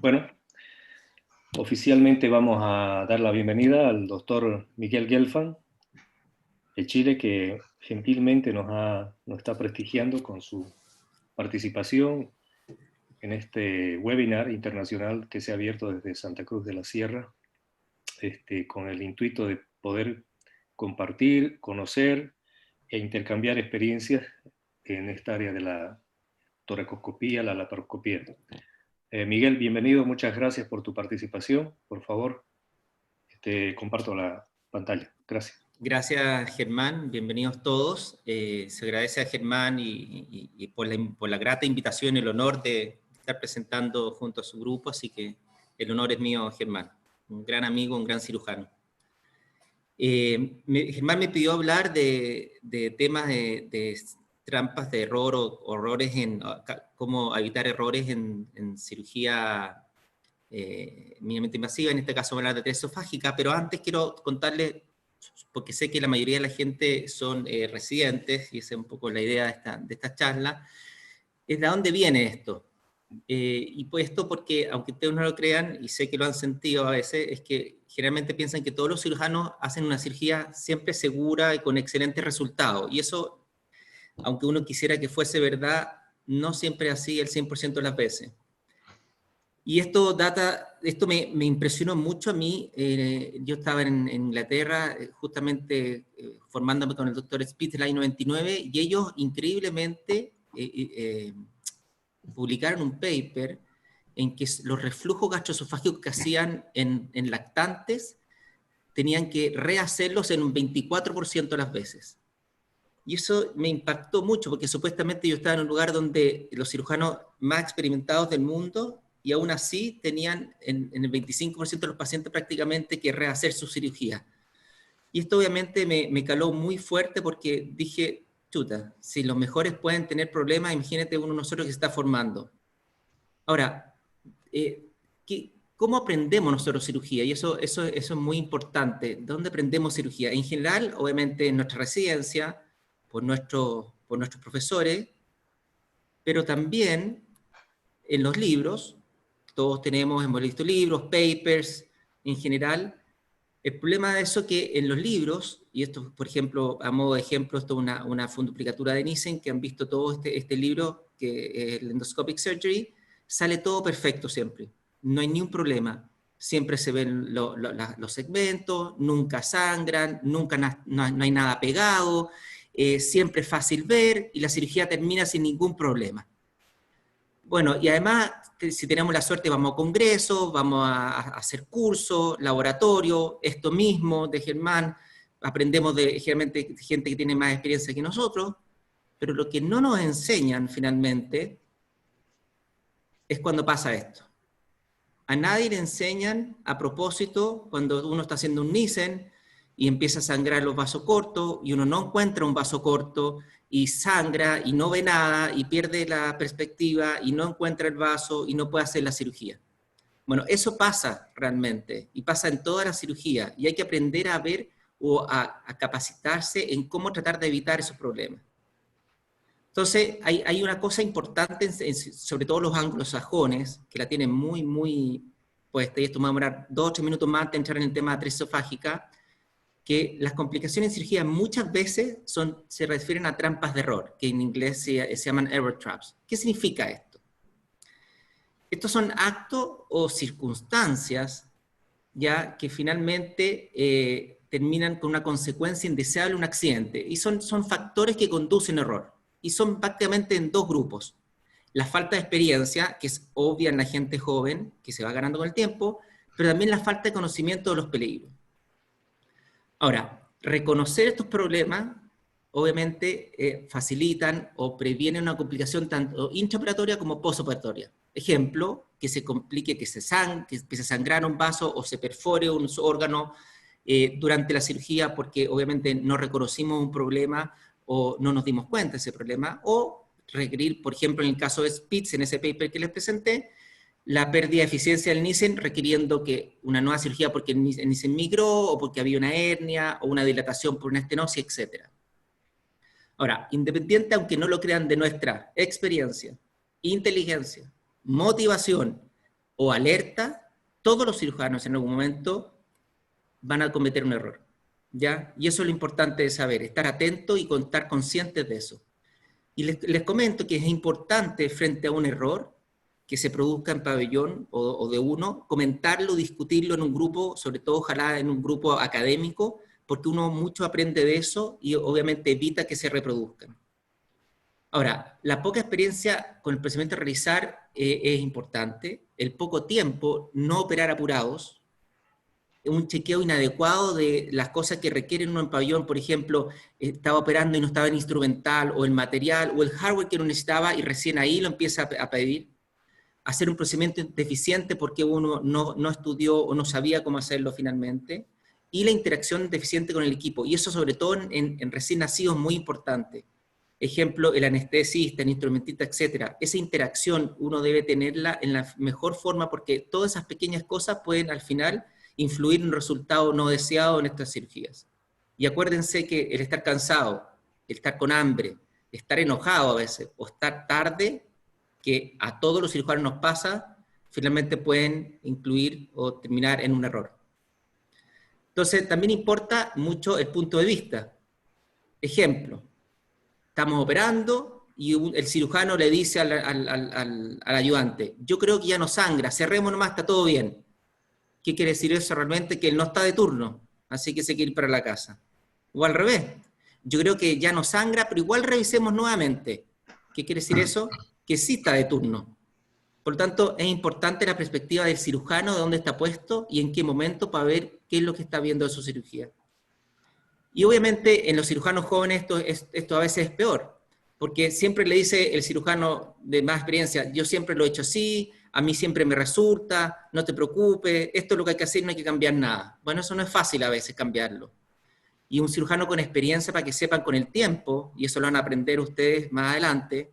Bueno, oficialmente vamos a dar la bienvenida al doctor Miguel Gelfand de Chile, que gentilmente nos está prestigiando con su participación en este webinar internacional que se ha abierto desde Santa Cruz de la Sierra, con el intuito de poder compartir, conocer e intercambiar experiencias en esta área de la toracoscopía, la laparoscopía. Miguel, bienvenido, muchas gracias por tu participación. Por favor, comparto la pantalla. Gracias. Gracias, Germán. Bienvenidos todos. Se agradece a Germán por la grata invitación y el honor de estar presentando junto a su grupo, así que el honor es mío, Germán. Un gran amigo, un gran cirujano. Germán me pidió hablar de temas de trampas de error o errores cómo evitar errores en cirugía mínimamente invasiva, en este caso hablar de atresia esofágica, pero antes quiero contarles, porque sé que la mayoría de la gente son residentes, y esa es un poco la idea de esta charla, es de dónde viene esto. Y pues esto porque, aunque ustedes no lo crean, y sé que lo han sentido a veces, es que generalmente piensan que todos los cirujanos hacen una cirugía siempre segura y con excelentes resultados, y eso, aunque uno quisiera que fuese verdad, no siempre es así el 100% de las veces. Y esto me impresionó mucho a mí. Yo estaba en Inglaterra, justamente formándome con el doctor Spitz en el año 99, y ellos increíblemente publicaron un paper en que los reflujos gastroesofágicos que hacían en lactantes tenían que rehacerlos en un 24% de las veces. Y eso me impactó mucho, porque supuestamente yo estaba en un lugar donde los cirujanos más experimentados del mundo, y aún así tenían en el 25% de los pacientes prácticamente que rehacer su cirugía. Y esto obviamente me caló muy fuerte, porque dije, chuta, si los mejores pueden tener problemas, imagínate uno de nosotros que se está formando. Ahora, ¿cómo aprendemos nosotros cirugía? Y eso es muy importante. ¿Dónde aprendemos cirugía? En general, obviamente en nuestra residencia, por nuestros profesores, pero también en los libros. Todos hemos visto libros, papers, en general. El problema de eso es que en los libros, y esto, por ejemplo, a modo de ejemplo, esto es una funduplicatura de Nissen, que han visto todo este libro, que es el Endoscopic Surgery, sale todo perfecto siempre. No hay ni un problema. Siempre se ven los segmentos, nunca sangran, nunca no hay nada pegado, siempre es fácil ver, y la cirugía termina sin ningún problema. Bueno, y además, si tenemos la suerte, vamos a congresos, vamos a hacer cursos, laboratorio, esto mismo de Germán, aprendemos de generalmente gente que tiene más experiencia que nosotros, pero lo que no nos enseñan finalmente es cuando pasa esto. A nadie le enseñan, a propósito, cuando uno está haciendo un Nissen y empieza a sangrar los vasos cortos, y uno no encuentra un vaso corto, y sangra, y no ve nada, y pierde la perspectiva, y no encuentra el vaso, y no puede hacer la cirugía. Bueno, eso pasa realmente, y pasa en toda la cirugía, y hay que aprender a ver o a capacitarse en cómo tratar de evitar esos problemas. Entonces, hay una cosa importante, sobre todo los anglosajones, que la tienen muy puesta, y esto me va a demorar 2 o 3 minutos más de entrar en el tema de atresia esofágica, que las complicaciones en cirugía muchas veces se refieren a trampas de error, que en inglés se llaman error traps. ¿Qué significa esto? Estos son actos o circunstancias ya que finalmente terminan con una consecuencia indeseable, un accidente, y son factores que conducen a error, y son prácticamente en 2 grupos. La falta de experiencia, que es obvia en la gente joven, que se va ganando con el tiempo, pero también la falta de conocimiento de los peligros. Ahora, reconocer estos problemas, obviamente, facilitan o previenen una complicación tanto intraoperatoria como postoperatoria. Ejemplo, que se complique, que empiece a sangrar un vaso o se perfore un órgano durante la cirugía, porque obviamente no reconocimos un problema o no nos dimos cuenta de ese problema, o requerir, por ejemplo, en el caso de Spitz, en ese paper que les presenté, la pérdida de eficiencia del Nissen, requiriendo que una nueva cirugía porque el Nissen migró, o porque había una hernia, o una dilatación por una estenosis, etc. Ahora, independiente, aunque no lo crean, de nuestra experiencia, inteligencia, motivación o alerta, todos los cirujanos en algún momento van a cometer un error, ¿ya? Y eso es lo importante de saber, estar atento y estar conscientes de eso. Y les comento que es importante frente a un error que se produzca en pabellón o de uno, comentarlo, discutirlo en un grupo, sobre todo ojalá en un grupo académico, porque uno mucho aprende de eso y obviamente evita que se reproduzcan. Ahora, la poca experiencia con el procedimiento a realizar es importante, el poco tiempo, no operar apurados, un chequeo inadecuado de las cosas que requieren uno en pabellón, por ejemplo, estaba operando y no estaba en instrumental, o el material, o el hardware que uno necesitaba y recién ahí lo empieza a pedir, hacer un procedimiento deficiente porque uno no estudió o no sabía cómo hacerlo finalmente, y la interacción deficiente con el equipo, y eso sobre todo en recién nacidos es muy importante. Ejemplo, el anestesista, el instrumentista, etcétera. Esa interacción uno debe tenerla en la mejor forma porque todas esas pequeñas cosas pueden al final influir en un resultado no deseado en estas cirugías. Y acuérdense que el estar cansado, el estar con hambre, estar enojado a veces o estar tarde, que a todos los cirujanos nos pasa, finalmente pueden incluir o terminar en un error. Entonces, también importa mucho el punto de vista. Ejemplo, estamos operando y el cirujano le dice al ayudante, yo creo que ya no sangra, cerremos nomás, está todo bien. ¿Qué quiere decir eso realmente? Que él no está de turno, así que se quiere ir para la casa. O al revés, yo creo que ya no sangra, pero igual revisemos nuevamente. ¿Qué quiere decir eso? Que sí está de turno. Por lo tanto, es importante la perspectiva del cirujano, de dónde está puesto y en qué momento para ver qué es lo que está viendo de su cirugía. Y obviamente en los cirujanos jóvenes esto a veces es peor, porque siempre le dice el cirujano de más experiencia, yo siempre lo he hecho así, a mí siempre me resulta, no te preocupes, esto es lo que hay que hacer, no hay que cambiar nada. Bueno, eso no es fácil a veces cambiarlo. Y un cirujano con experiencia, para que sepan con el tiempo, y eso lo van a aprender ustedes más adelante,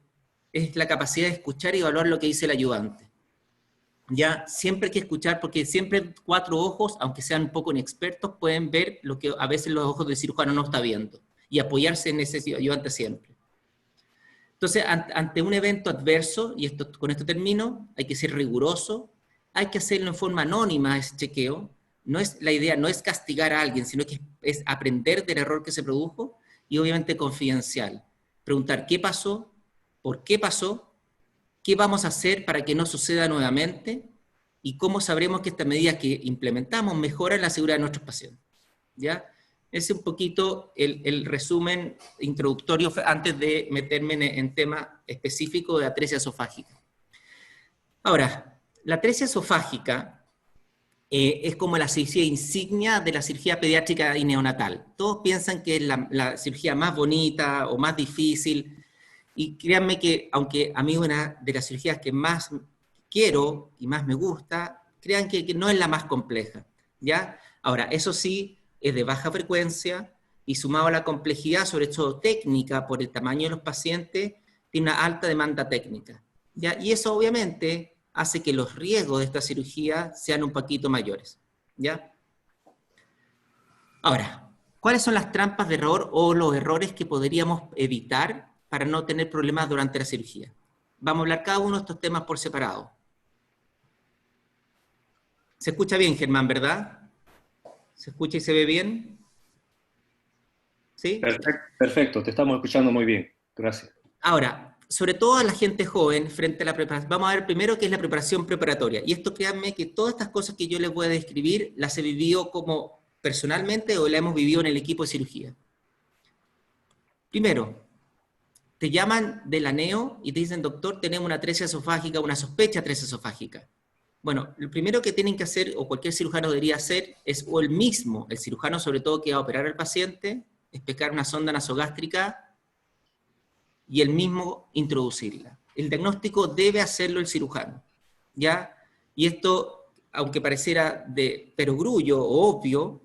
es la capacidad de escuchar y evaluar lo que dice el ayudante. Ya, siempre hay que escuchar, porque siempre 4 ojos, aunque sean un poco inexpertos, pueden ver lo que a veces los ojos del cirujano no está viendo, y apoyarse en ese ayudante siempre. Entonces, ante un evento adverso, y con esto termino, hay que ser riguroso, hay que hacerlo en forma anónima ese chequeo, la idea no es castigar a alguien, sino que es aprender del error que se produjo, y obviamente confidencial. Preguntar qué pasó, por qué pasó, qué vamos a hacer para que no suceda nuevamente, y cómo sabremos que estas medidas que implementamos mejoran la seguridad de nuestros pacientes. ¿Ya? Ese es un poquito el resumen introductorio antes de meterme en tema específico de atresia esofágica. Ahora, la atresia esofágica es como la cirugía insignia de la cirugía pediátrica y neonatal. Todos piensan que es la cirugía más bonita o más difícil, y créanme que, aunque a mí una de las cirugías que más quiero y más me gusta, crean que no es la más compleja, ¿ya? Ahora, eso sí, es de baja frecuencia y sumado a la complejidad, sobre todo técnica, por el tamaño de los pacientes, tiene una alta demanda técnica, ¿ya? Y eso obviamente hace que los riesgos de esta cirugía sean un poquito mayores, ¿ya? Ahora, ¿cuáles son las trampas de error o los errores que podríamos evitar para no tener problemas durante la cirugía? Vamos a hablar cada uno de estos temas por separado. Se escucha bien, Germán, ¿verdad? ¿Se escucha y se ve bien? ¿Sí? Perfecto, te estamos escuchando muy bien. Gracias. Ahora, sobre todo a la gente joven, frente a la preparación, vamos a ver primero qué es la preparación preparatoria. Y esto, créanme, que todas estas cosas que yo les voy a describir, las he vivido como personalmente o las hemos vivido en el equipo de cirugía. Primero, te llaman del ANEO y te dicen, doctor, tenemos una atresia esofágica, una sospecha de atresia esofágica. Bueno, lo primero que tienen que hacer, o cualquier cirujano debería hacer, es, o el cirujano sobre todo que va a operar al paciente, es pescar una sonda nasogástrica y él mismo introducirla. El diagnóstico debe hacerlo el cirujano, ¿ya? Y esto, aunque pareciera de perogrullo o obvio,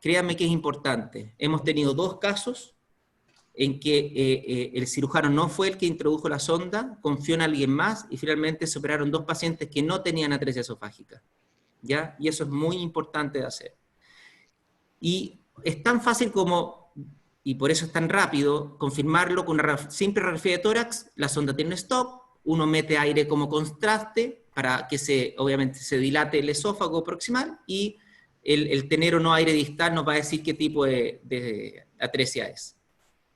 créanme que es importante. Hemos tenido 2 casos en que el cirujano no fue el que introdujo la sonda, confió en alguien más y finalmente se operaron 2 pacientes que no tenían atresia esofágica, ¿ya? Y eso es muy importante de hacer. Y es tan fácil como, y por eso es tan rápido, confirmarlo con una simple radiografía de tórax, la sonda tiene un stop, uno mete aire como contraste para que obviamente se dilate el esófago proximal, y el tener o no aire distal nos va a decir qué tipo de atresia es.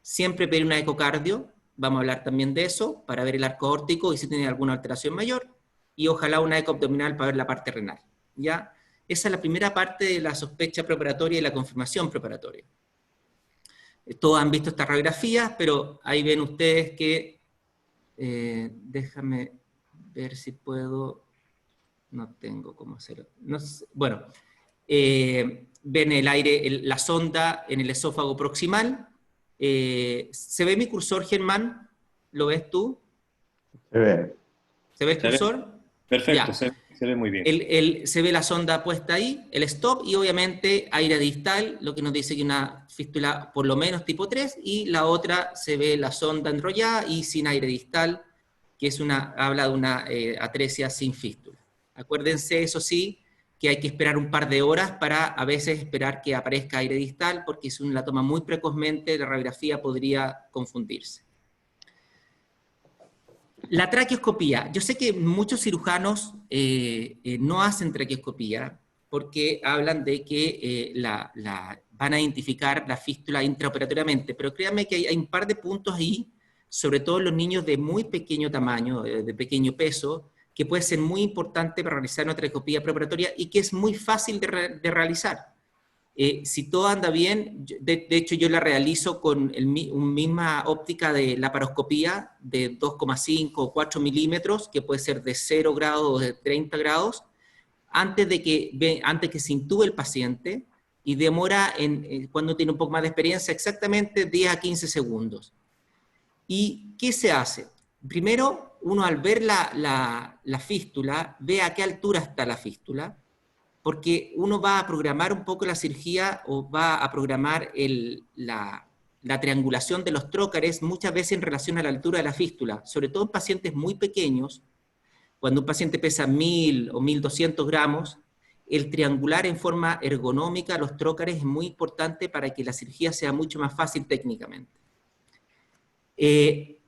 Siempre pedir una ecocardio, vamos a hablar también de eso, para ver el arco aórtico y si tiene alguna alteración mayor, y ojalá una eco abdominal para ver la parte renal, ¿ya? Esa es la primera parte de la sospecha preoperatoria y la confirmación preoperatoria. Todos han visto estas radiografías, pero ahí ven ustedes que, déjame ver si puedo, no tengo cómo hacerlo, no sé, bueno, ven el aire, la sonda en el esófago proximal. ¿Se ve mi cursor, Germán? ¿Lo ves tú? Se ve. ¿Se ve el cursor? Perfecto, Ya. se ve muy bien. Se ve la sonda puesta ahí, el stop, y obviamente aire distal, lo que nos dice que una fístula por lo menos tipo 3, y la otra se ve la sonda enrollada y sin aire distal, que habla de una atresia sin fístula. Acuérdense, eso sí, que hay que esperar un par de horas para a veces esperar que aparezca aire distal, porque si uno la toma muy precozmente, la radiografía podría confundirse. La traqueoscopía. Yo sé que muchos cirujanos no hacen traqueoscopía porque hablan de que van a identificar la fístula intraoperatoriamente, pero créanme que hay un par de puntos ahí, sobre todo en los niños de muy pequeño tamaño, de pequeño peso, que puede ser muy importante para realizar una traqueoscopía preoperatoria y que es muy fácil de realizar. Si todo anda bien, de hecho yo la realizo con una misma óptica de laparoscopía de 2,5 o 4 milímetros, que puede ser de 0 grados o de 30 grados, antes que se intube el paciente, y demora, cuando tiene un poco más de experiencia, exactamente 10 a 15 segundos. ¿Y qué se hace? Primero, uno al ver la fístula, ve a qué altura está la fístula, porque uno va a programar un poco la cirugía o va a programar la triangulación de los trócares muchas veces en relación a la altura de la fístula, sobre todo en pacientes muy pequeños. Cuando un paciente pesa 1000 o 1200 gramos, el triangular en forma ergonómica los trócares es muy importante para que la cirugía sea mucho más fácil técnicamente.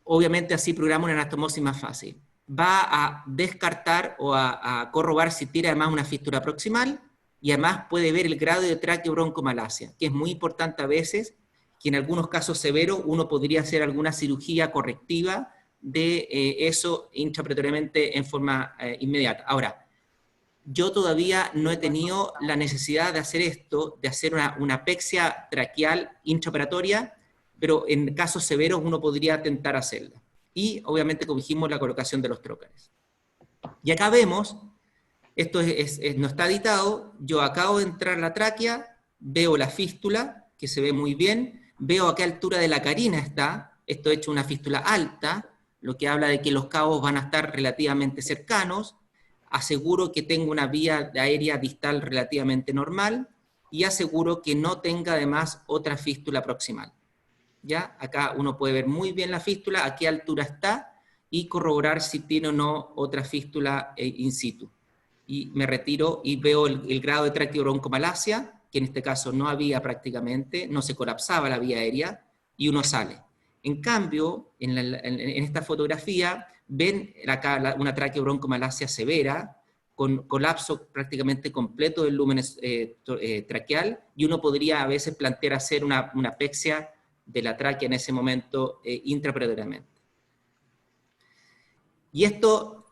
Obviamente así programa una anastomosis más fácil. Va a descartar o a corroborar si tiene además una fístula proximal, y además puede ver el grado de traqueobroncomalacia, que es muy importante a veces, que en algunos casos severos uno podría hacer alguna cirugía correctiva de eso intraoperatoriamente en forma inmediata. Ahora, yo todavía no he tenido la necesidad de hacer esto, de hacer una apexia traqueal intraoperatoria, pero en casos severos uno podría intentar hacerla. Y obviamente, como dijimos, la colocación de los trócares. Y acá vemos, esto no está editado, yo acabo de entrar a la tráquea, veo la fístula, que se ve muy bien, veo a qué altura de la carina está, esto hecho una fístula alta, lo que habla de que los cabos van a estar relativamente cercanos, aseguro que tengo una vía aérea distal relativamente normal, y aseguro que no tenga además otra fístula proximal. ¿Ya? Acá uno puede ver muy bien la fístula, a qué altura está, y corroborar si tiene o no otra fístula in situ. Y me retiro y veo el grado de traqueobroncomalacia, que en este caso no había prácticamente, no se colapsaba la vía aérea, y uno sale. En cambio, en esta fotografía, ven acá una traqueobroncomalacia severa, con colapso prácticamente completo del lumen traqueal, y uno podría a veces plantear hacer una apexia de la tráquea en ese momento intraoperatoriamente. Y esto,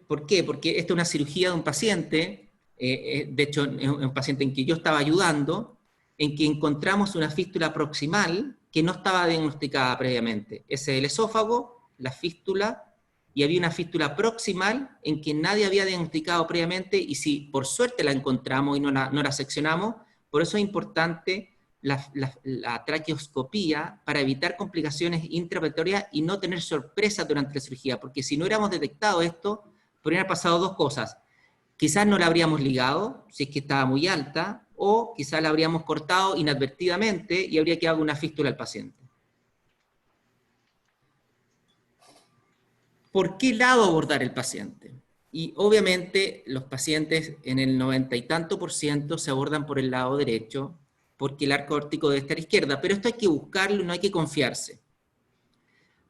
¿por qué? Porque esta es una cirugía de un paciente, de hecho es un paciente en que yo estaba ayudando, en que encontramos una fístula proximal que no estaba diagnosticada previamente. Ese es el esófago, la fístula, y había una fístula proximal en que nadie había diagnosticado previamente, y si por suerte la encontramos y no la seccionamos, por eso es importante la traqueoscopía para evitar complicaciones intraoperatorias y no tener sorpresas durante la cirugía, porque si no hubiéramos detectado esto, podrían haber pasado dos cosas. Quizás no la habríamos ligado, si es que estaba muy alta, o quizás la habríamos cortado inadvertidamente y habría quedado una fístula al paciente. ¿Por qué lado abordar el paciente? Y obviamente los pacientes en el 90 y tanto % se abordan por el lado derecho, porque el arco aórtico debe estar a izquierda, pero esto hay que buscarlo, no hay que confiarse.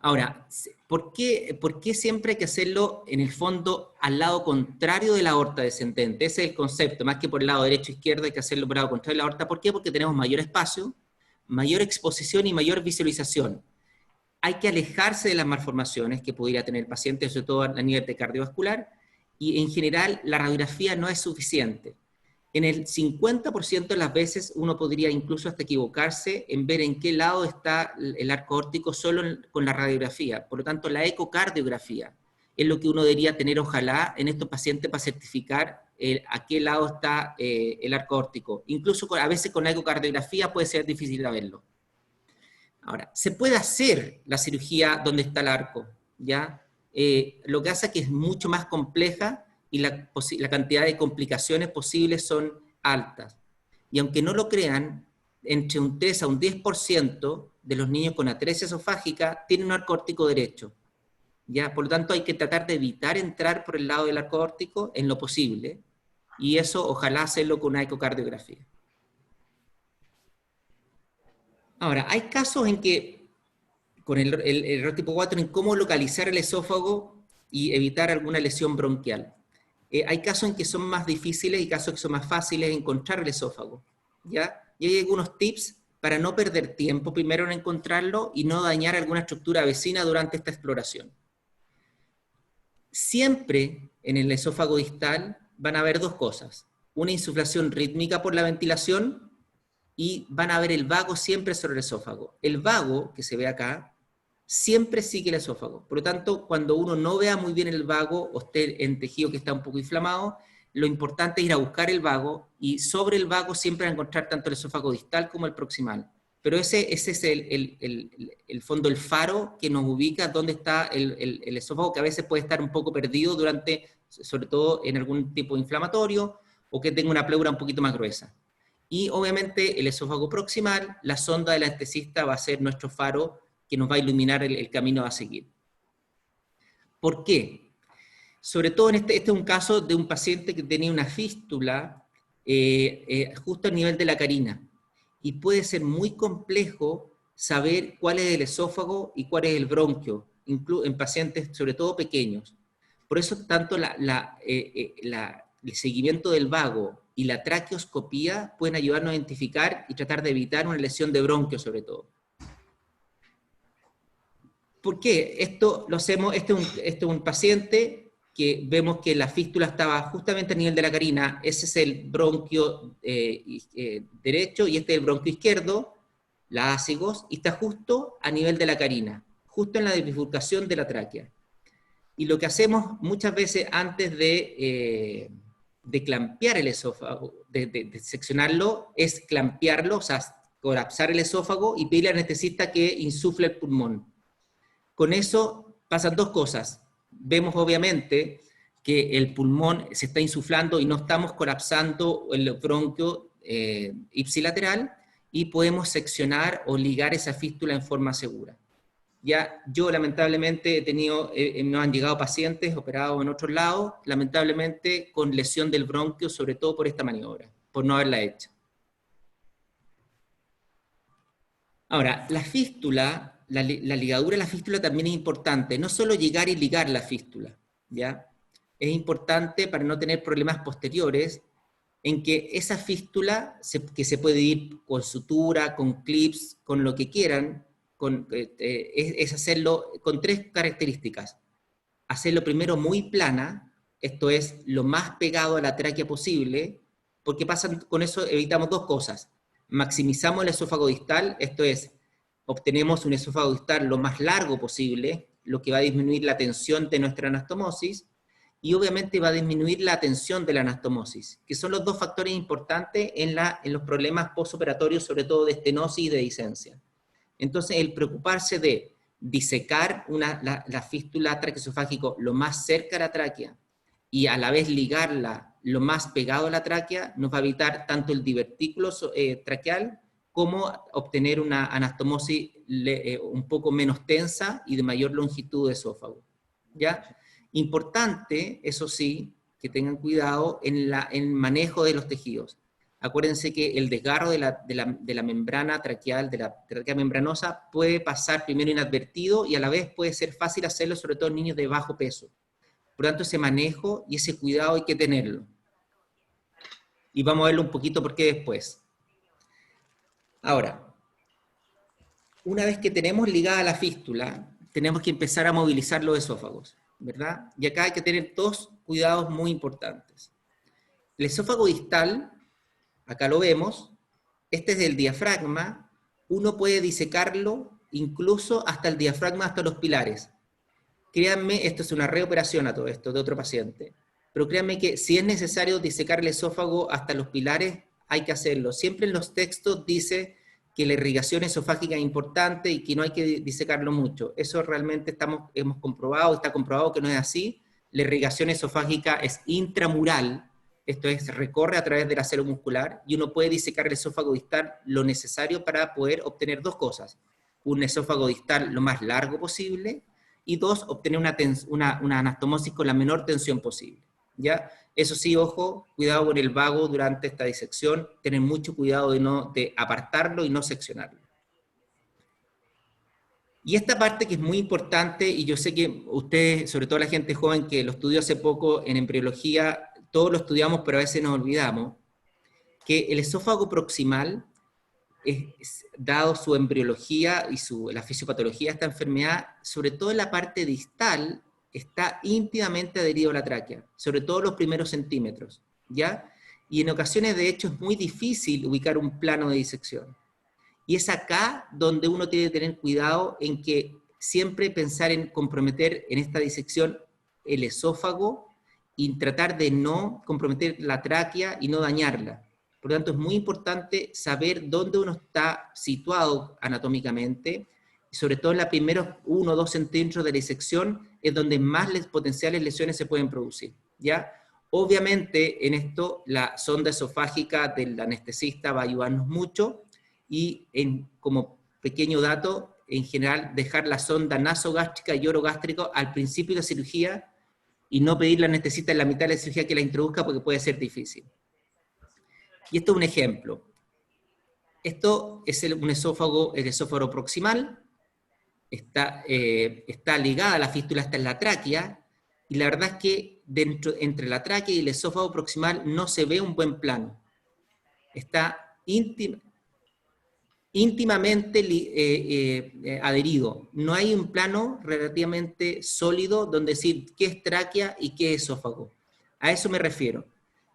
Ahora, ¿Por qué siempre hay que hacerlo en el fondo al lado contrario de la aorta descendente? Ese es el concepto, más que por el lado derecho o izquierdo hay que hacerlo por el lado contrario de la aorta. ¿Por qué? Porque tenemos mayor espacio, mayor exposición y mayor visualización. Hay que alejarse de las malformaciones que pudiera tener el paciente, sobre todo a nivel de cardiovascular, y en general la radiografía no es suficiente. En el 50% de las veces uno podría incluso hasta equivocarse en ver en qué lado está el arco aórtico solo con la radiografía. Por lo tanto, la ecocardiografía es lo que uno debería tener, ojalá, en estos pacientes para certificar a qué lado está el arco aórtico. Incluso a veces con la ecocardiografía puede ser difícil de verlo. Ahora, se puede hacer la cirugía donde está el arco, ¿ya? Lo que hace es que es mucho más compleja y la cantidad de complicaciones posibles son altas. Y aunque no lo crean, entre un 3 a un 10% de los niños con atresia esofágica tienen un arco aórtico derecho, ¿ya? Por lo tanto, hay que tratar de evitar entrar por el lado del arco aórtico en lo posible, y eso ojalá hacerlo con una ecocardiografía. Ahora, hay casos en que, con el error tipo 4, en cómo localizar el esófago y evitar alguna lesión bronquial. Hay casos en que son más difíciles y casos que son más fáciles de encontrar el esófago, ¿ya? Y hay algunos tips para no perder tiempo primero en encontrarlo y no dañar alguna estructura vecina durante esta exploración. Siempre en el esófago distal van a haber dos cosas: una insuflación rítmica por la ventilación y van a ver el vago siempre sobre el esófago. El vago, que se ve acá, siempre sigue el esófago. Por lo tanto, cuando uno no vea muy bien el vago o esté en tejido que está un poco inflamado, lo importante es ir a buscar el vago, y sobre el vago siempre va a encontrar tanto el esófago distal como el proximal. Pero ese es el fondo, el faro que nos ubica dónde está el esófago, que a veces puede estar un poco perdido sobre todo en algún tipo inflamatorio, o que tenga una pleura un poquito más gruesa. Y obviamente el esófago proximal, la sonda del anestesista va a ser nuestro faro que nos va a iluminar el camino a seguir. ¿Por qué? Sobre todo este es un caso de un paciente que tenía una fístula justo a nivel de la carina, y puede ser muy complejo saber cuál es el esófago y cuál es el bronquio, en pacientes sobre todo pequeños. Por eso tanto el seguimiento del vago y la traqueoscopía pueden ayudarnos a identificar y tratar de evitar una lesión de bronquio sobre todo. ¿Por qué? Esto lo hacemos, este es un paciente que vemos que la fístula estaba justamente a nivel de la carina. Ese es el bronquio derecho y este es el bronquio izquierdo, la ácigos, y está justo a nivel de la carina, justo en la bifurcación de la tráquea. Y lo que hacemos muchas veces antes de clampear el esófago, de seccionarlo, es clampearlo, o sea, colapsar el esófago y pedirle al anestesista que insufle el pulmón. Con eso pasan dos cosas. Vemos obviamente que el pulmón se está insuflando y no estamos colapsando el bronquio ipsilateral, y podemos seccionar o ligar esa fístula en forma segura. Ya yo lamentablemente nos han llegado pacientes operados en otros lados, lamentablemente con lesión del bronquio, sobre todo por esta maniobra, por no haberla hecho. Ahora, la fístula, la ligadura de la fístula también es importante, no solo llegar y ligar la fístula, ¿ya? Es importante para no tener problemas posteriores, en que esa fístula, que se puede ir con sutura, con clips, con lo que quieran, es hacerlo con tres características. Hacerlo primero muy plana, esto es lo más pegado a la tráquea posible, porque con eso evitamos dos cosas. Maximizamos el esófago distal, esto es, obtenemos un esófago distal lo más largo posible, lo que va a disminuir la tensión de nuestra anastomosis, y obviamente va a disminuir la tensión de la anastomosis, que son los dos factores importantes en los problemas postoperatorios, sobre todo de estenosis y de disencia. Entonces, el preocuparse de disecar la fístula traqueosofágica lo más cerca de la tráquea y a la vez ligarla lo más pegado a la tráquea, nos va a evitar tanto el divertículo traqueal como obtener una anastomosis un poco menos tensa y de mayor longitud de esófago, ¿ya? Importante, eso sí, que tengan cuidado en el manejo de los tejidos. Acuérdense que el desgarro de la membrana traqueal, de la tráquea membranosa, puede pasar primero inadvertido y a la vez puede ser fácil hacerlo, sobre todo en niños de bajo peso. Por lo tanto, ese manejo y ese cuidado hay que tenerlo. Y vamos a verlo un poquito por qué después. Ahora, una vez que tenemos ligada la fístula, tenemos que empezar a movilizar los esófagos, ¿verdad? Y acá hay que tener dos cuidados muy importantes. El esófago distal, acá lo vemos, este es del diafragma, uno puede disecarlo incluso hasta el diafragma, hasta los pilares. Créanme, esto es una reoperación a todo esto de otro paciente, pero créanme que si es necesario disecar el esófago hasta los pilares, hay que hacerlo. Siempre en los textos dice que la irrigación esofágica es importante y que no hay que disecarlo mucho. Eso realmente hemos comprobado, está comprobado que no es así. La irrigación esofágica es intramural, esto es, recorre a través de la célula muscular, y uno puede disecar el esófago distal lo necesario para poder obtener dos cosas. Un esófago distal lo más largo posible, y dos, obtener una anastomosis con la menor tensión posible. ¿Ya? Eso sí, ojo, cuidado con el vago durante esta disección, tener mucho cuidado de apartarlo y no seccionarlo. Y esta parte que es muy importante, y yo sé que ustedes, sobre todo la gente joven que lo estudió hace poco en embriología, todos lo estudiamos pero a veces nos olvidamos, que el esófago proximal, dado su embriología y la fisiopatología de esta enfermedad, sobre todo en la parte distal, está íntimamente adherido a la tráquea, sobre todo los primeros centímetros, ¿ya? Y en ocasiones, de hecho, es muy difícil ubicar un plano de disección. Y es acá donde uno tiene que tener cuidado en que siempre pensar en comprometer en esta disección el esófago y tratar de no comprometer la tráquea y no dañarla. Por lo tanto, es muy importante saber dónde uno está situado anatómicamente, y sobre todo en los primeros 1 o 2 centímetros de la disección es donde más potenciales lesiones se pueden producir, ¿ya? Obviamente, en esto, la sonda esofágica del anestesista va a ayudarnos mucho, y como pequeño dato, en general, dejar la sonda nasogástrica y orogástrico al principio de la cirugía y no pedirle al anestesista en la mitad de la cirugía que la introduzca porque puede ser difícil. Y esto es un ejemplo. Esto es un esófago, el esófago proximal, está ligada a la fístula, está en la tráquea, y la verdad es que entre la tráquea y el esófago proximal no se ve un buen plano. Está íntimamente adherido. No hay un plano relativamente sólido donde decir qué es tráquea y qué es esófago. A eso me refiero.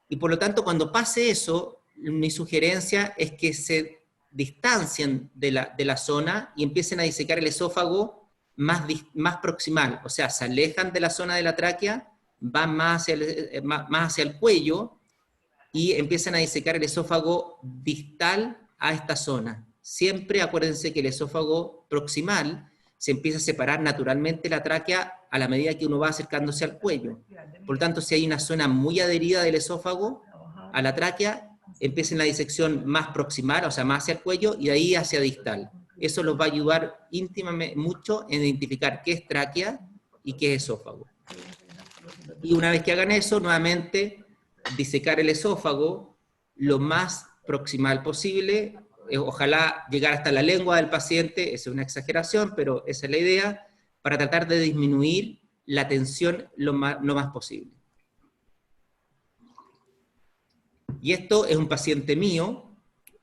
Y por lo tanto, cuando pase eso, mi sugerencia es que se distancien de la zona y empiecen a disecar el esófago más proximal. O sea, se alejan de la zona de la tráquea, van más hacia el cuello y empiezan a disecar el esófago distal a esta zona. Siempre acuérdense que el esófago proximal se empieza a separar naturalmente la tráquea a la medida que uno va acercándose al cuello. Por lo tanto, si hay una zona muy adherida del esófago a la tráquea, empiecen la disección más proximal, o sea, más hacia el cuello, y de ahí hacia distal. Eso los va a ayudar íntimamente mucho en identificar qué es tráquea y qué es esófago. Y una vez que hagan eso, nuevamente, disecar el esófago lo más proximal posible, ojalá llegar hasta la lengua del paciente, eso es una exageración, pero esa es la idea, para tratar de disminuir la tensión lo más posible. Y esto es un paciente mío.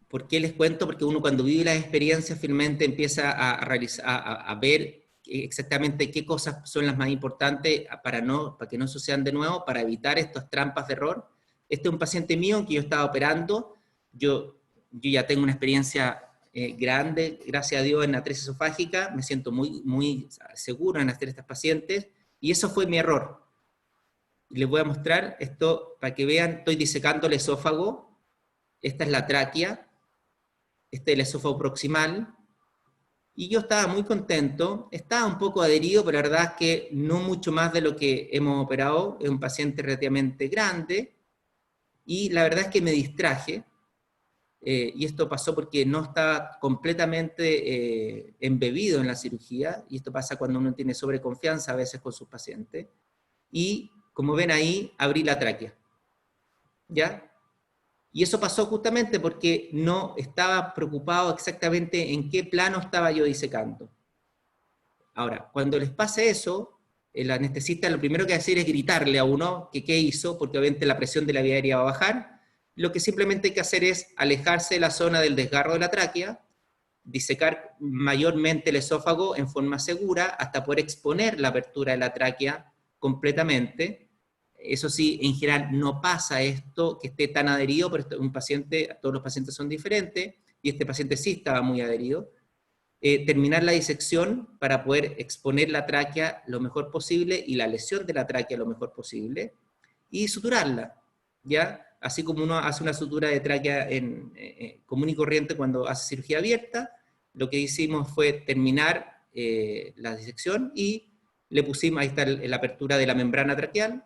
¿Por qué les cuento? Porque uno cuando vive las experiencias finalmente empieza a ver exactamente qué cosas son las más importantes para que no sucedan de nuevo, para evitar estas trampas de error. Este es un paciente mío que yo estaba operando. Yo ya tengo una experiencia grande, gracias a Dios, en atresia esofágica. Me siento muy seguro en hacer estas pacientes. Y eso fue mi error. Y les voy a mostrar esto para que vean. Estoy disecando el esófago. Esta es la tráquea. Este es el esófago proximal. Y yo estaba muy contento, estaba un poco adherido, pero la verdad es que no mucho más de lo que hemos operado. Es un paciente relativamente grande, y la verdad es que me distraje, y esto pasó porque no estaba completamente embebido en la cirugía, y esto pasa cuando uno tiene sobreconfianza a veces con sus pacientes, y como ven ahí, abrí la tráquea, ¿ya? Y eso pasó justamente porque no estaba preocupado exactamente en qué plano estaba yo disecando. Ahora, cuando les pase eso, el anestesista lo primero que va a hacer es gritarle a uno que qué hizo, porque obviamente la presión de la vía aérea va a bajar. Lo que simplemente hay que hacer es alejarse de la zona del desgarro de la tráquea, disecar mayormente el esófago en forma segura hasta poder exponer la apertura de la tráquea completamente. Eso sí, en general no pasa esto que esté tan adherido, pero un paciente, todos los pacientes son diferentes, y este paciente sí estaba muy adherido. Terminar la disección para poder exponer la tráquea lo mejor posible y la lesión de la tráquea lo mejor posible, y suturarla, ¿ya? Así como uno hace una sutura de tráquea común y corriente cuando hace cirugía abierta, lo que hicimos fue terminar la disección y le pusimos, ahí está la apertura de la membrana traqueal,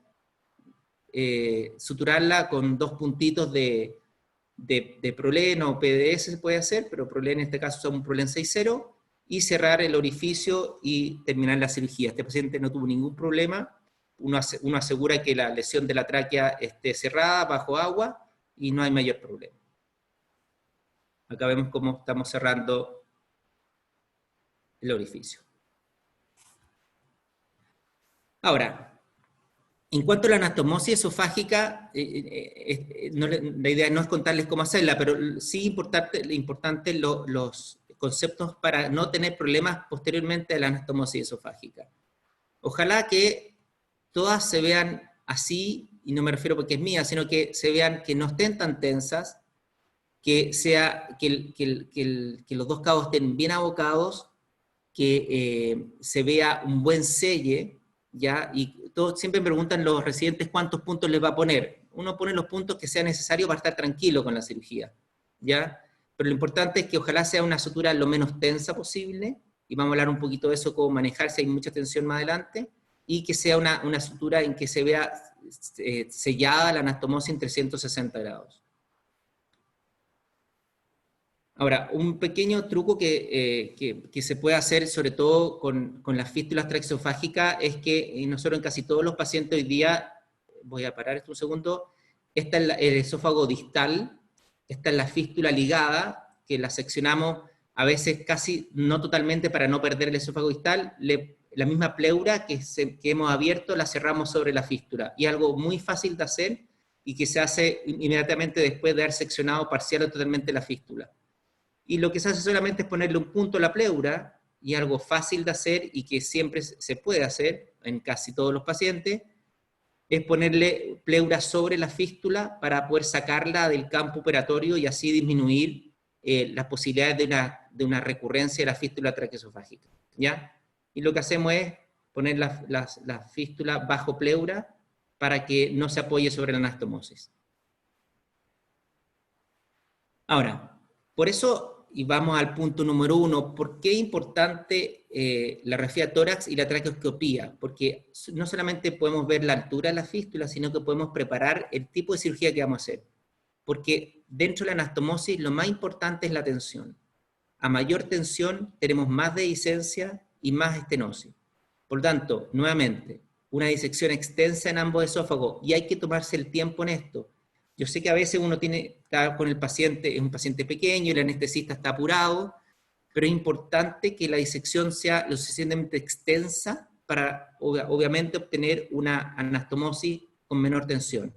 suturarla con 2 puntitos de Prolene o PDS se puede hacer, pero Prolene en este caso usamos un Prolene 6.0, y cerrar el orificio y terminar la cirugía. Este paciente no tuvo ningún problema, uno asegura que la lesión de la tráquea esté cerrada, bajo agua, y no hay mayor problema. Acá vemos cómo estamos cerrando el orificio. Ahora, en cuanto a la anastomosis esofágica, la idea no es contarles cómo hacerla, pero sí importante los conceptos para no tener problemas posteriormente de la anastomosis esofágica. Ojalá que todas se vean así, y no me refiero porque es mía, sino que se vean que no estén tan tensas, que los 2 cabos estén bien abocados, que se vea un buen selle, ¿ya? Y siempre me preguntan los residentes cuántos puntos les va a poner. Uno pone los puntos que sea necesario para estar tranquilo con la cirugía, ¿ya? Pero lo importante es que ojalá sea una sutura lo menos tensa posible, y vamos a hablar un poquito de eso, cómo manejarse, hay mucha tensión más adelante, y que sea una sutura en que se vea sellada la anastomosis en 360 grados. Ahora, un pequeño truco que se puede hacer, sobre todo con las fístulas traqueosofágicas, es que nosotros en casi todos los pacientes hoy día, voy a parar esto un segundo, esta es el esófago distal, esta es la fístula ligada, que la seccionamos a veces casi no totalmente para no perder el esófago distal, la misma pleura que hemos abierto la cerramos sobre la fístula, y algo muy fácil de hacer y que se hace inmediatamente después de haber seccionado parcial o totalmente la fístula. Y lo que se hace solamente es ponerle un punto a la pleura, y algo fácil de hacer y que siempre se puede hacer en casi todos los pacientes, es ponerle pleura sobre la fístula para poder sacarla del campo operatorio y así disminuir las posibilidades de una recurrencia de la fístula traqueosofágica, ¿ya? Y lo que hacemos es poner la fístula bajo pleura para que no se apoye sobre la anastomosis. Ahora, por eso, y vamos al punto número 1, ¿por qué es importante la radiografía tórax y la traqueoscopía? Porque no solamente podemos ver la altura de la fístula, sino que podemos preparar el tipo de cirugía que vamos a hacer. Porque dentro de la anastomosis lo más importante es la tensión. A mayor tensión tenemos más dehiscencia y más estenosis. Por lo tanto, nuevamente, una disección extensa en ambos esófagos, y hay que tomarse el tiempo en esto. Yo sé que a veces uno está con el paciente, es un paciente pequeño, y el anestesista está apurado, pero es importante que la disección sea lo suficientemente extensa para, obviamente, obtener una anastomosis con menor tensión.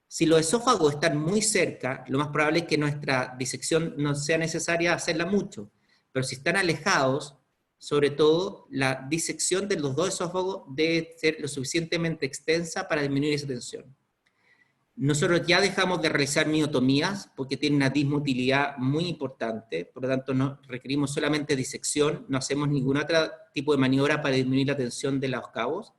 Si los esófagos están muy cerca, lo más probable es que nuestra disección no sea necesaria hacerla mucho, pero si están alejados, sobre todo, la disección de los 2 esófagos debe ser lo suficientemente extensa para disminuir esa tensión. Nosotros ya dejamos de realizar miotomías porque tiene una dismotilidad muy importante, por lo tanto no requerimos solamente disección, no hacemos ningún otro tipo de maniobra para disminuir la tensión de los cabos,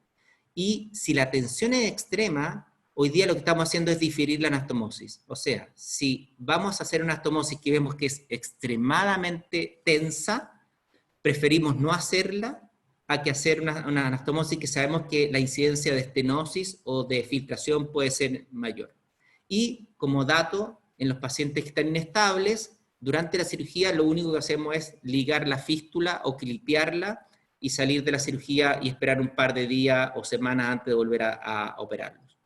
y si la tensión es extrema, hoy día lo que estamos haciendo es diferir la anastomosis. O sea, si vamos a hacer una anastomosis que vemos que es extremadamente tensa, preferimos no hacerla a que hacer una anastomosis que sabemos que la incidencia de estenosis o de filtración puede ser mayor. Y como dato, en los pacientes que están inestables, durante la cirugía lo único que hacemos es ligar la fístula o clipearla y salir de la cirugía y esperar un par de días o semanas antes de volver a operarlos.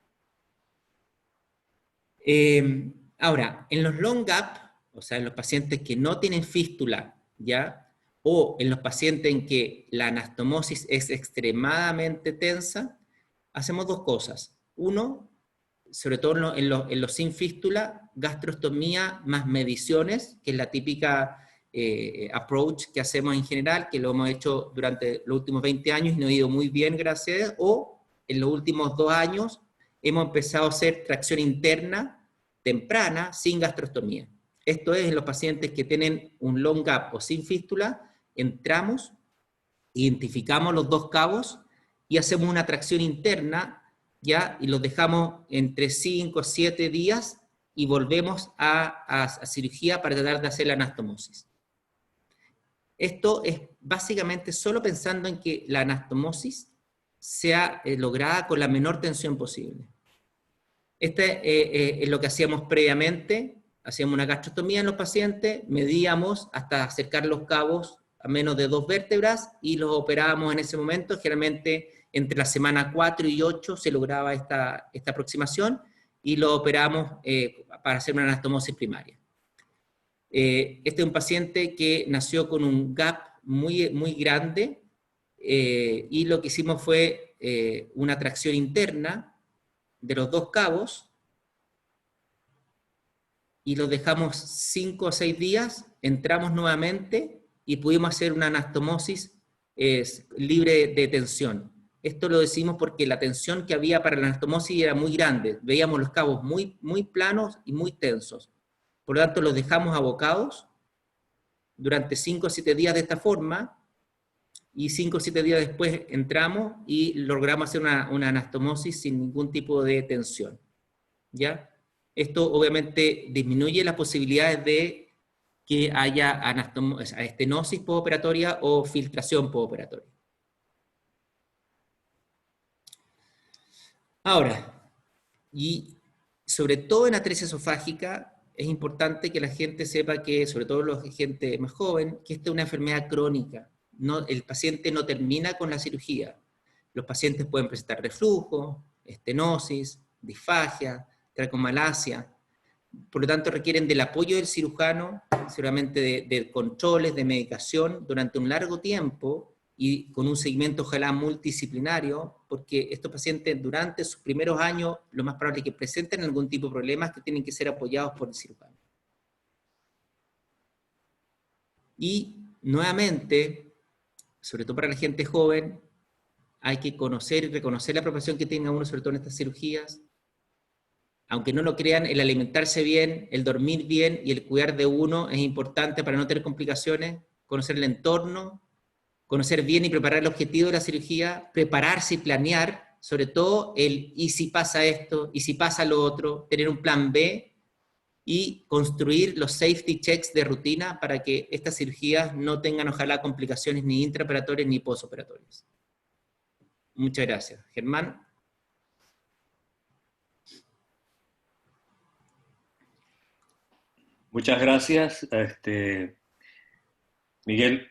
Ahora, en los long gap, o sea, en los pacientes que no tienen fístula, ¿ya? O en los pacientes en que la anastomosis es extremadamente tensa, hacemos dos cosas. Uno, sobre todo en los sin fístula, gastrostomía más mediciones, que es la típica approach que hacemos en general, que lo hemos hecho durante los últimos 20 años y nos ha ido muy bien, gracias a Dios, o en los últimos 2 años hemos empezado a hacer tracción interna temprana sin gastrostomía. Esto es en los pacientes que tienen un long gap o sin fístula, entramos, identificamos los dos cabos y hacemos una tracción interna, ¿ya? Y los dejamos entre 5 o 7 días y volvemos a cirugía para tratar de hacer la anastomosis. Esto es básicamente solo pensando en que la anastomosis sea lograda con la menor tensión posible. Este es lo que hacíamos previamente, hacíamos una gastrostomía en los pacientes, medíamos hasta acercar los cabos a menos de 2 vértebras y los operábamos en ese momento, generalmente entre la semana 4 y 8 se lograba esta aproximación y lo operamos para hacer una anastomosis primaria. Este es un paciente que nació con un gap muy, muy grande y lo que hicimos fue una tracción interna de los dos cabos y los dejamos 5 o 6 días, entramos nuevamente y pudimos hacer una anastomosis libre de tensión. Esto lo decimos porque la tensión que había para la anastomosis era muy grande, veíamos los cabos muy, muy planos y muy tensos. Por lo tanto, los dejamos abocados durante 5 o 7 días de esta forma, y 5 o 7 días después entramos y logramos hacer una anastomosis sin ningún tipo de tensión, ¿ya? Esto obviamente disminuye las posibilidades de que haya estenosis postoperatoria o filtración postoperatoria. Ahora, y sobre todo en atresia esofágica, es importante que la gente sepa que, sobre todo la gente más joven, que esta es una enfermedad crónica. No, el paciente no termina con la cirugía. Los pacientes pueden presentar reflujo, estenosis, disfagia, tracomalacia. Por lo tanto, requieren del apoyo del cirujano, seguramente de controles, de medicación durante un largo tiempo y con un seguimiento ojalá multidisciplinario, porque estos pacientes durante sus primeros años lo más probable es que presenten algún tipo de problemas que tienen que ser apoyados por el cirujano. Y nuevamente, sobre todo para la gente joven, hay que conocer y reconocer la preocupación que tenga uno, sobre todo en estas cirugías. Aunque no lo crean, el alimentarse bien, el dormir bien y el cuidar de uno es importante para no tener complicaciones, conocer el entorno, conocer bien y preparar el objetivo de la cirugía, prepararse y planear, sobre todo el y si pasa esto, y si pasa lo otro, tener un plan B y construir los safety checks de rutina para que estas cirugías no tengan ojalá complicaciones ni intraoperatorias ni postoperatorias. Muchas gracias. Germán. Muchas gracias, Miguel,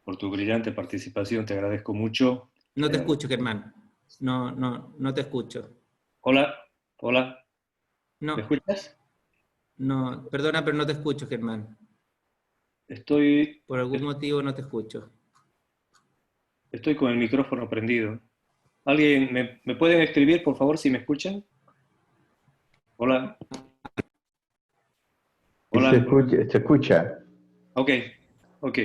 por tu brillante participación, te agradezco mucho. No te escucho, Germán. No te escucho. Hola, hola, No, ¿me escuchas? no, perdona, pero no te escucho, Germán. Por algún motivo no te escucho. Estoy con el micrófono prendido. ¿Alguien me pueden escribir, por favor, si me escuchan? Hola. Hola. Se escucha. Ok, ok.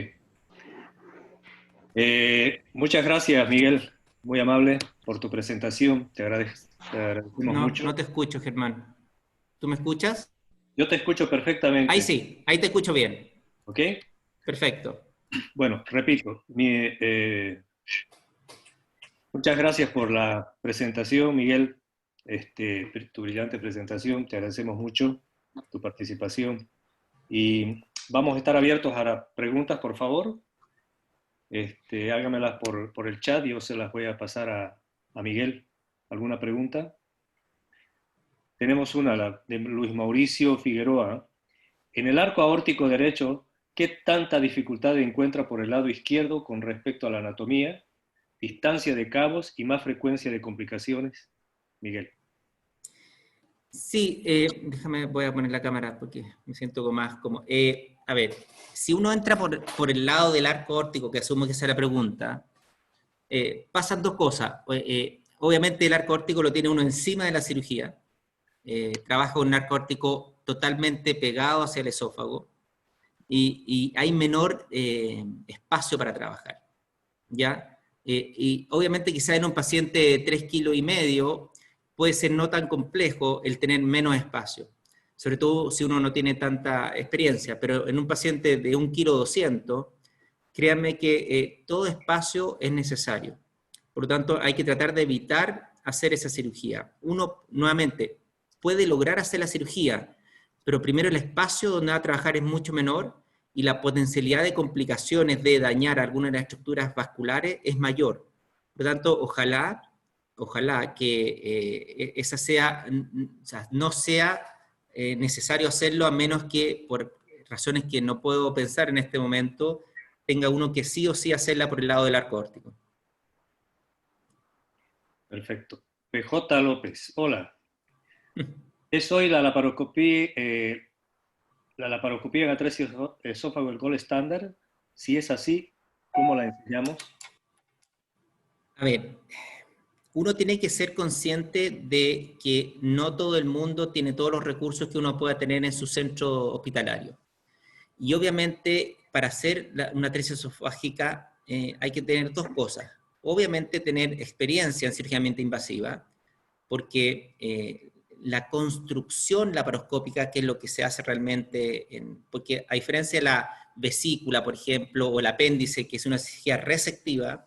Muchas gracias, Miguel. Muy amable por tu presentación. Te agradecemos mucho. No te escucho, Germán. ¿Tú me escuchas? Yo te escucho perfectamente. Ahí sí, ahí te escucho bien. ¿Ok? Perfecto. Bueno, repito, muchas gracias por la presentación, Miguel. Tu brillante presentación. Te agradecemos mucho tu participación. Y vamos a estar abiertos a las preguntas, por favor. Hágamelas por el chat y yo se las voy a pasar a Miguel. ¿Alguna pregunta? Tenemos una de Luis Mauricio Figueroa. En el arco aórtico derecho, ¿qué tanta dificultad encuentra por el lado izquierdo con respecto a la anatomía, distancia de cabos y más frecuencia de complicaciones? Miguel. Sí, déjame, voy a poner la cámara porque me siento como más como... a ver, si uno entra por el lado del arco órtico, que asumo que esa es la pregunta, pasan dos cosas. Obviamente el arco órtico lo tiene uno encima de la cirugía, trabaja con un arco órtico totalmente pegado hacia el esófago, y hay menor espacio para trabajar, ¿ya? Y obviamente quizá en un paciente de 3,5 kilos puede ser no tan complejo el tener menos espacio, sobre todo si uno no tiene tanta experiencia, pero en un paciente de 1,2 kilos, créanme que todo espacio es necesario. Por lo tanto, hay que tratar de evitar hacer esa cirugía. Uno, nuevamente, puede lograr hacer la cirugía, pero primero el espacio donde va a trabajar es mucho menor y la potencialidad de complicaciones de dañar algunas de las estructuras vasculares es mayor. Por lo tanto, ojalá que esa sea, o sea, no sea necesario hacerlo, a menos que, por razones que no puedo pensar en este momento, tenga uno que sí o sí hacerla por el lado del arco órtico. Perfecto. PJ López, hola. ¿Es hoy la laparoscopía en atresia esófago el gold estándar? Si es así, ¿cómo la enseñamos? A ver, uno tiene que ser consciente de que no todo el mundo tiene todos los recursos que uno pueda tener en su centro hospitalario. Y obviamente, para hacer una atresia esofágica hay que tener dos cosas. Obviamente, tener experiencia en cirugía invasiva, porque la construcción laparoscópica, que es lo que se hace realmente, porque a diferencia de la vesícula, por ejemplo, o el apéndice, que es una cirugía resectiva,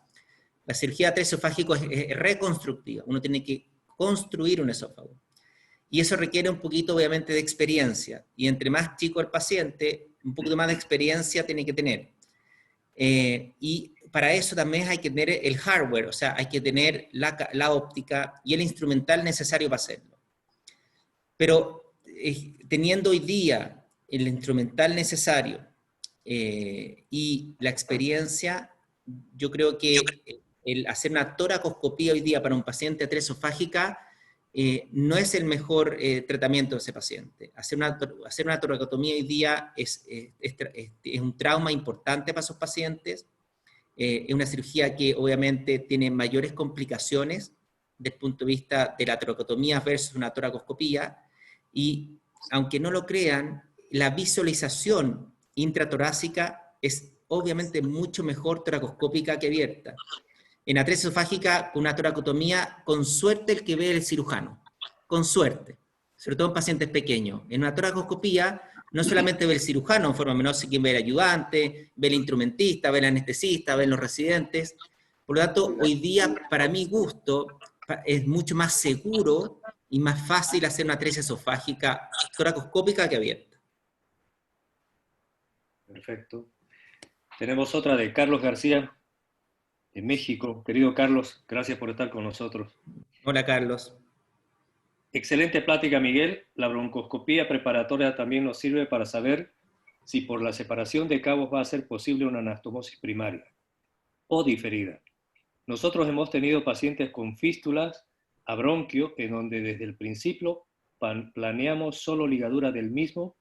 la cirugía atresia-esofágica es reconstructiva. Uno tiene que construir un esófago. Y eso requiere un poquito, obviamente, de experiencia. Y entre más chico el paciente, un poquito más de experiencia tiene que tener. Y para eso también hay que tener el hardware, o sea, hay que tener la óptica y el instrumental necesario para hacerlo. Pero teniendo hoy día el instrumental necesario y la experiencia, yo creo que el hacer una toracoscopía hoy día para un paciente atresia esofágica no es el mejor tratamiento de ese paciente. Hacer una toracotomía hoy día es un trauma importante para esos pacientes. Es una cirugía que obviamente tiene mayores complicaciones desde el punto de vista de la toracotomía versus una toracoscopía, y aunque no lo crean, la visualización intratorácica es obviamente mucho mejor toracoscópica que abierta. En atresia esofágica, con una toracotomía, con suerte el que ve el cirujano, con suerte, sobre todo en pacientes pequeños. En una toracoscopía, no solamente ve el cirujano en forma menor, sino que ve el ayudante, ve el instrumentista, ve el anestesista, ve los residentes. Por lo tanto, hoy día, para mi gusto, es mucho más seguro y más fácil hacer una atresia esofágica toracoscópica que abierta. Perfecto. Tenemos otra de Carlos García, de México. Querido Carlos, gracias por estar con nosotros. Hola, Carlos. Excelente plática, Miguel. La broncoscopía preparatoria también nos sirve para saber si por la separación de cabos va a ser posible una anastomosis primaria o diferida. Nosotros hemos tenido pacientes con fístulas a bronquio en donde desde el principio planeamos solo ligadura del mismo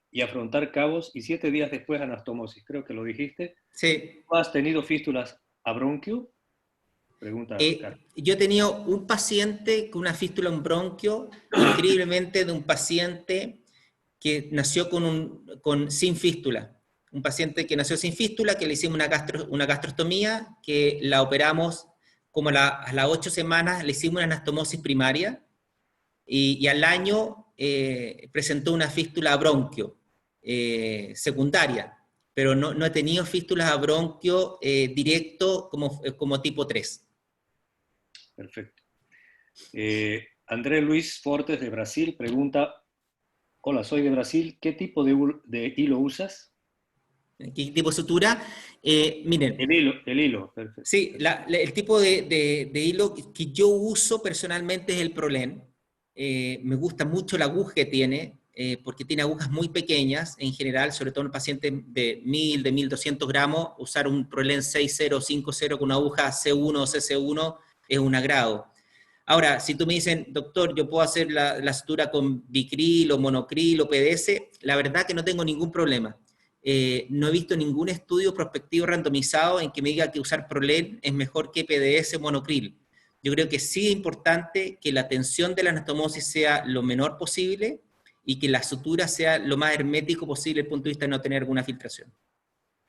y afrontar cabos, y 7 días después anastomosis. Creo que lo dijiste. Sí. ¿Has tenido fístulas a bronquio? Pregunta Carlos. Yo he tenido un paciente con una fístula en bronquio, increíblemente de un paciente que nació sin fístula. Un paciente que nació sin fístula, que le hicimos una gastrostomía, que la operamos como a las 8 semanas, le hicimos una anastomosis primaria, y al año presentó una fístula a bronquio secundaria, pero no he tenido fístulas a bronquio directo como tipo 3. Perfecto. André Luis Fortes de Brasil pregunta: hola, soy de Brasil, ¿qué tipo de hilo usas? ¿Qué tipo de sutura? Miren. El hilo, perfecto. Sí, el tipo de hilo que yo uso personalmente es el Prolene. Me gusta mucho la aguja que tiene, porque tiene agujas muy pequeñas en general, sobre todo en pacientes de 1000, de 1200 gramos. Usar un Prolene 6050 con una aguja C1 o CC1 es un agrado. Ahora, si tú me dices, doctor, yo puedo hacer la sutura con Bicril o Monocril o PDS, la verdad que no tengo ningún problema. No he visto ningún estudio prospectivo randomizado en que me diga que usar Prolene es mejor que PDS o Monocril. Yo creo que sí es importante que la tensión de la anastomosis sea lo menor posible y que la sutura sea lo más hermético posible desde el punto de vista de no tener alguna filtración.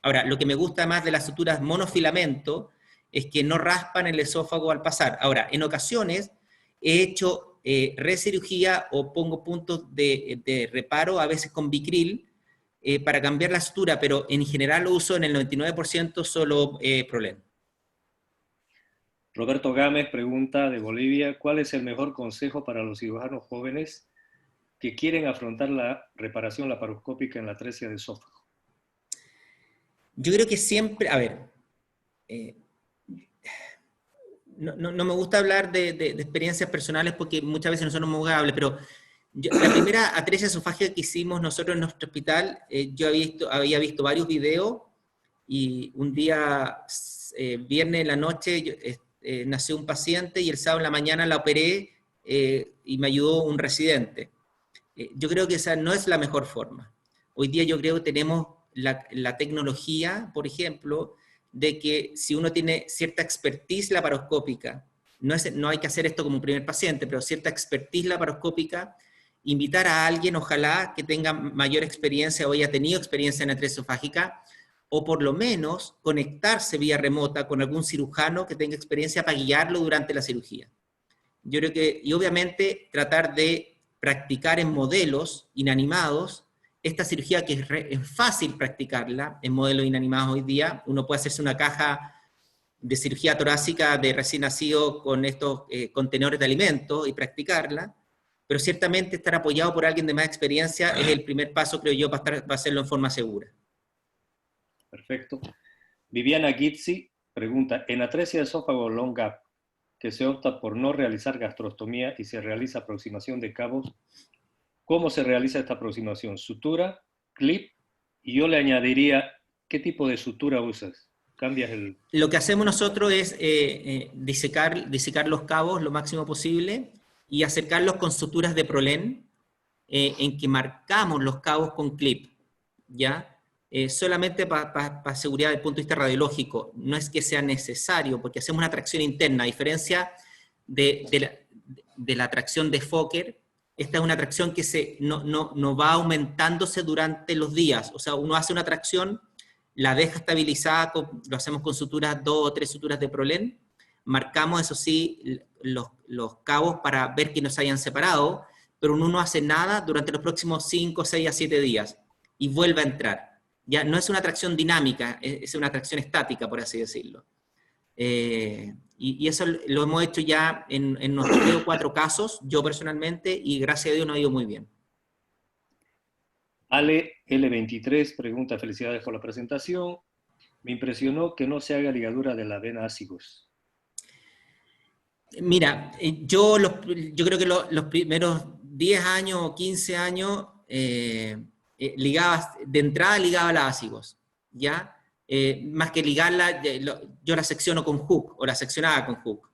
Ahora, lo que me gusta más de las suturas monofilamento es que no raspan el esófago al pasar. Ahora, en ocasiones he hecho recirugía o pongo puntos de reparo, a veces con Bicril, para cambiar la sutura, pero en general lo uso en el 99% solo Prolene. Roberto Gámez pregunta de Bolivia, ¿cuál es el mejor consejo para los cirujanos jóvenes que quieren afrontar la reparación laparoscópica en la atresia de esófago? Yo creo que siempre, a ver, no me gusta hablar de experiencias personales porque muchas veces no son homologables, pero la primera atresia esofágica que hicimos nosotros en nuestro hospital, yo había visto varios videos y un día, viernes en la noche, nació un paciente y el sábado en la mañana la operé y me ayudó un residente. Yo creo que esa no es la mejor forma. Hoy día yo creo que tenemos la tecnología, por ejemplo, de que si uno tiene cierta expertise laparoscópica, no hay que hacer esto como primer paciente, pero cierta expertise laparoscópica, invitar a alguien, ojalá, que tenga mayor experiencia o haya tenido experiencia en atresia esofágica, o por lo menos conectarse vía remota con algún cirujano que tenga experiencia para guiarlo durante la cirugía. Yo creo que, y obviamente, tratar de practicar en modelos inanimados esta cirugía que es fácil practicarla en modelos inanimados hoy día. Uno puede hacerse una caja de cirugía torácica de recién nacido con estos contenedores de alimentos y practicarla, pero ciertamente estar apoyado por alguien de más experiencia es el primer paso, creo yo, para hacerlo en forma segura. Perfecto. Viviana Gizzi pregunta, en atresia de esófago long gap, que se opta por no realizar gastrostomía y se realiza aproximación de cabos, ¿cómo se realiza esta aproximación? ¿Sutura, clip? Y yo le añadiría, ¿qué tipo de sutura usas? ¿Cambias el...? Lo que hacemos nosotros es disecar los cabos lo máximo posible y acercarlos con suturas de Prolene, en que marcamos los cabos con clip, ¿ya? Solamente para seguridad desde el punto de vista radiológico, no es que sea necesario, porque hacemos una tracción interna, a diferencia de la tracción de Fokker. Esta es una tracción que no va aumentándose durante los días, o sea, uno hace una tracción, la deja estabilizada, lo hacemos con suturas, 2 o 3 suturas de Prolene, marcamos, eso sí, los cabos para ver que no se hayan separado, pero uno no hace nada durante los próximos 5, 6 a 7 días, y vuelve a entrar. Ya no es una tracción dinámica, es una tracción estática, por así decirlo. Y eso lo hemos hecho ya en unos 3 o 4 casos, yo personalmente, y gracias a Dios nos ha ido muy bien. Ale L23 pregunta, felicidades por la presentación. Me impresionó que no se haga ligadura de la vena ácigos. Mira, yo creo que los primeros 10 años o 15 años de entrada ligaba la ácigos, ¿ya? Más que ligarla, yo la secciono con hook, o la seccionaba con hook.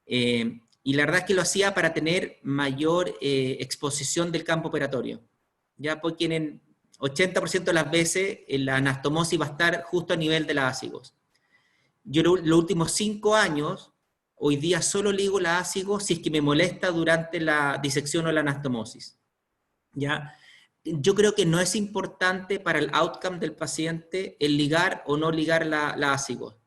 Y la verdad es que lo hacía para tener mayor exposición del campo operatorio, ya porque en el 80% de las veces la anastomosis va a estar justo a nivel de las ácigos. Yo los últimos 5 años, hoy día solo ligo la ácigo si es que me molesta durante la disección o la anastomosis, ¿ya? Yo creo que no es importante para el outcome del paciente el ligar o no ligar la ácigo.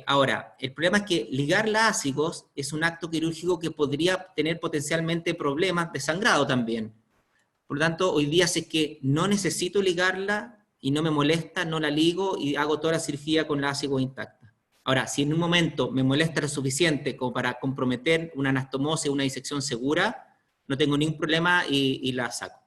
Ahora, el problema es que ligar la ácigos es un acto quirúrgico que podría tener potencialmente problemas de sangrado también. Por lo tanto, hoy día si es que no necesito ligarla y no me molesta, no la ligo y hago toda la cirugía con la ácigo intacta. Ahora, si en un momento me molesta lo suficiente como para comprometer una anastomosis, una disección segura, no tengo ningún problema y la saco.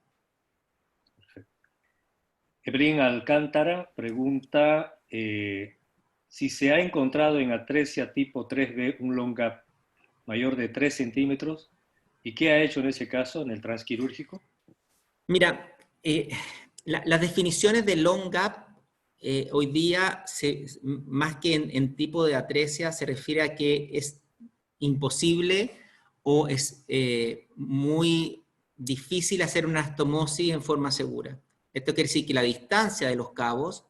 Ebrin Alcántara pregunta si se ha encontrado en atresia tipo 3B un long gap mayor de 3 centímetros y qué ha hecho en ese caso en el transquirúrgico. Mira, las definiciones de long gap hoy día, más que en tipo de atresia, se refiere a que es imposible o es muy difícil hacer una anastomosis en forma segura. Esto quiere decir que la distancia de los cabos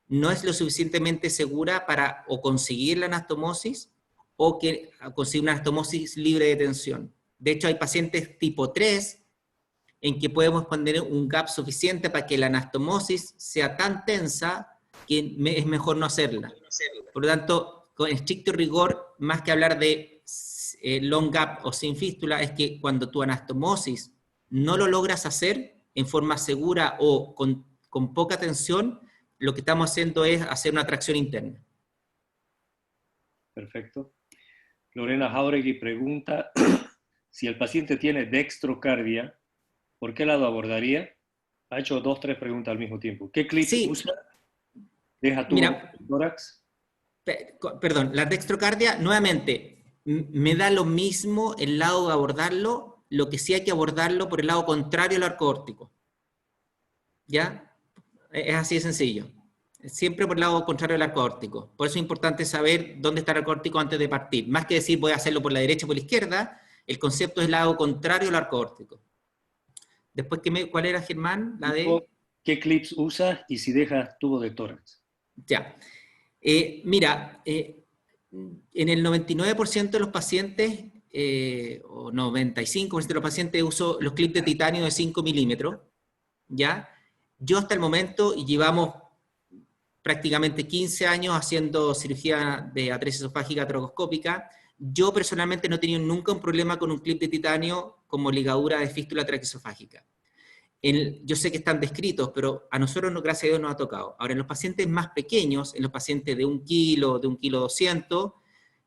no es lo suficientemente segura para o conseguir la anastomosis o que conseguir una anastomosis libre de tensión. De hecho, hay pacientes tipo 3 en que podemos poner un gap suficiente para que la anastomosis sea tan tensa que es mejor no hacerla. Por lo tanto, con estricto rigor, más que hablar de long gap o sin fístula, es que cuando tu anastomosis no lo logras hacer en forma segura o con poca tensión, lo que estamos haciendo es hacer una tracción interna. Perfecto. Lorena Jauregui pregunta si el paciente tiene dextrocardia, ¿por qué lado abordaría? Ha hecho 2 o 3 preguntas al mismo tiempo. ¿Qué clip usa? ¿Deja tubo de tórax? Perdón, la dextrocardia, nuevamente, me da lo mismo el lado de abordarlo, lo que sí hay que abordarlo por el lado contrario al arco órtico. ¿Ya? Es así de sencillo. Siempre por el lado contrario al arco órtico. Por eso es importante saber dónde está el arco órtico antes de partir. Más que decir voy a hacerlo por la derecha o por la izquierda, el concepto es el lado contrario al arco órtico. Después, ¿cuál era, Germán? La de... ¿Qué clips usa y si deja tubo de tórax? Ya. Mira, en el 99% de los pacientes, o 95% de los pacientes uso los clips de titanio de 5 milímetros, ¿ya? Yo hasta el momento, y llevamos prácticamente 15 años haciendo cirugía de atresia esofágica tracoscópica, yo personalmente no he tenido nunca un problema con un clip de titanio como ligadura de fístula traqueosofágica. Yo sé que están descritos, pero a nosotros, gracias a Dios, nos ha tocado. Ahora, en los pacientes más pequeños, en los pacientes de 1 kilo, de 1 kilo 200,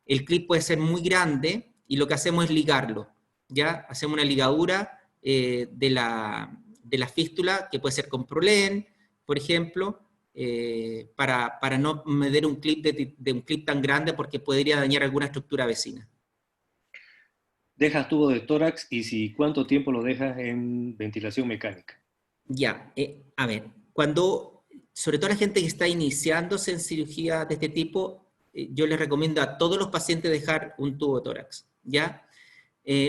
el clip puede ser muy grande y lo que hacemos es ligarlo. ¿Ya? Hacemos una ligadura de la fístula, que puede ser con Prolene, por ejemplo, para no meter un clip de un clip tan grande porque podría dañar alguna estructura vecina. ¿Dejas tubo de tórax y si cuánto tiempo lo dejas en ventilación mecánica? Ya, a ver, sobre todo la gente que está iniciándose en cirugía de este tipo, yo les recomiendo a todos los pacientes dejar un tubo de tórax, ¿ya?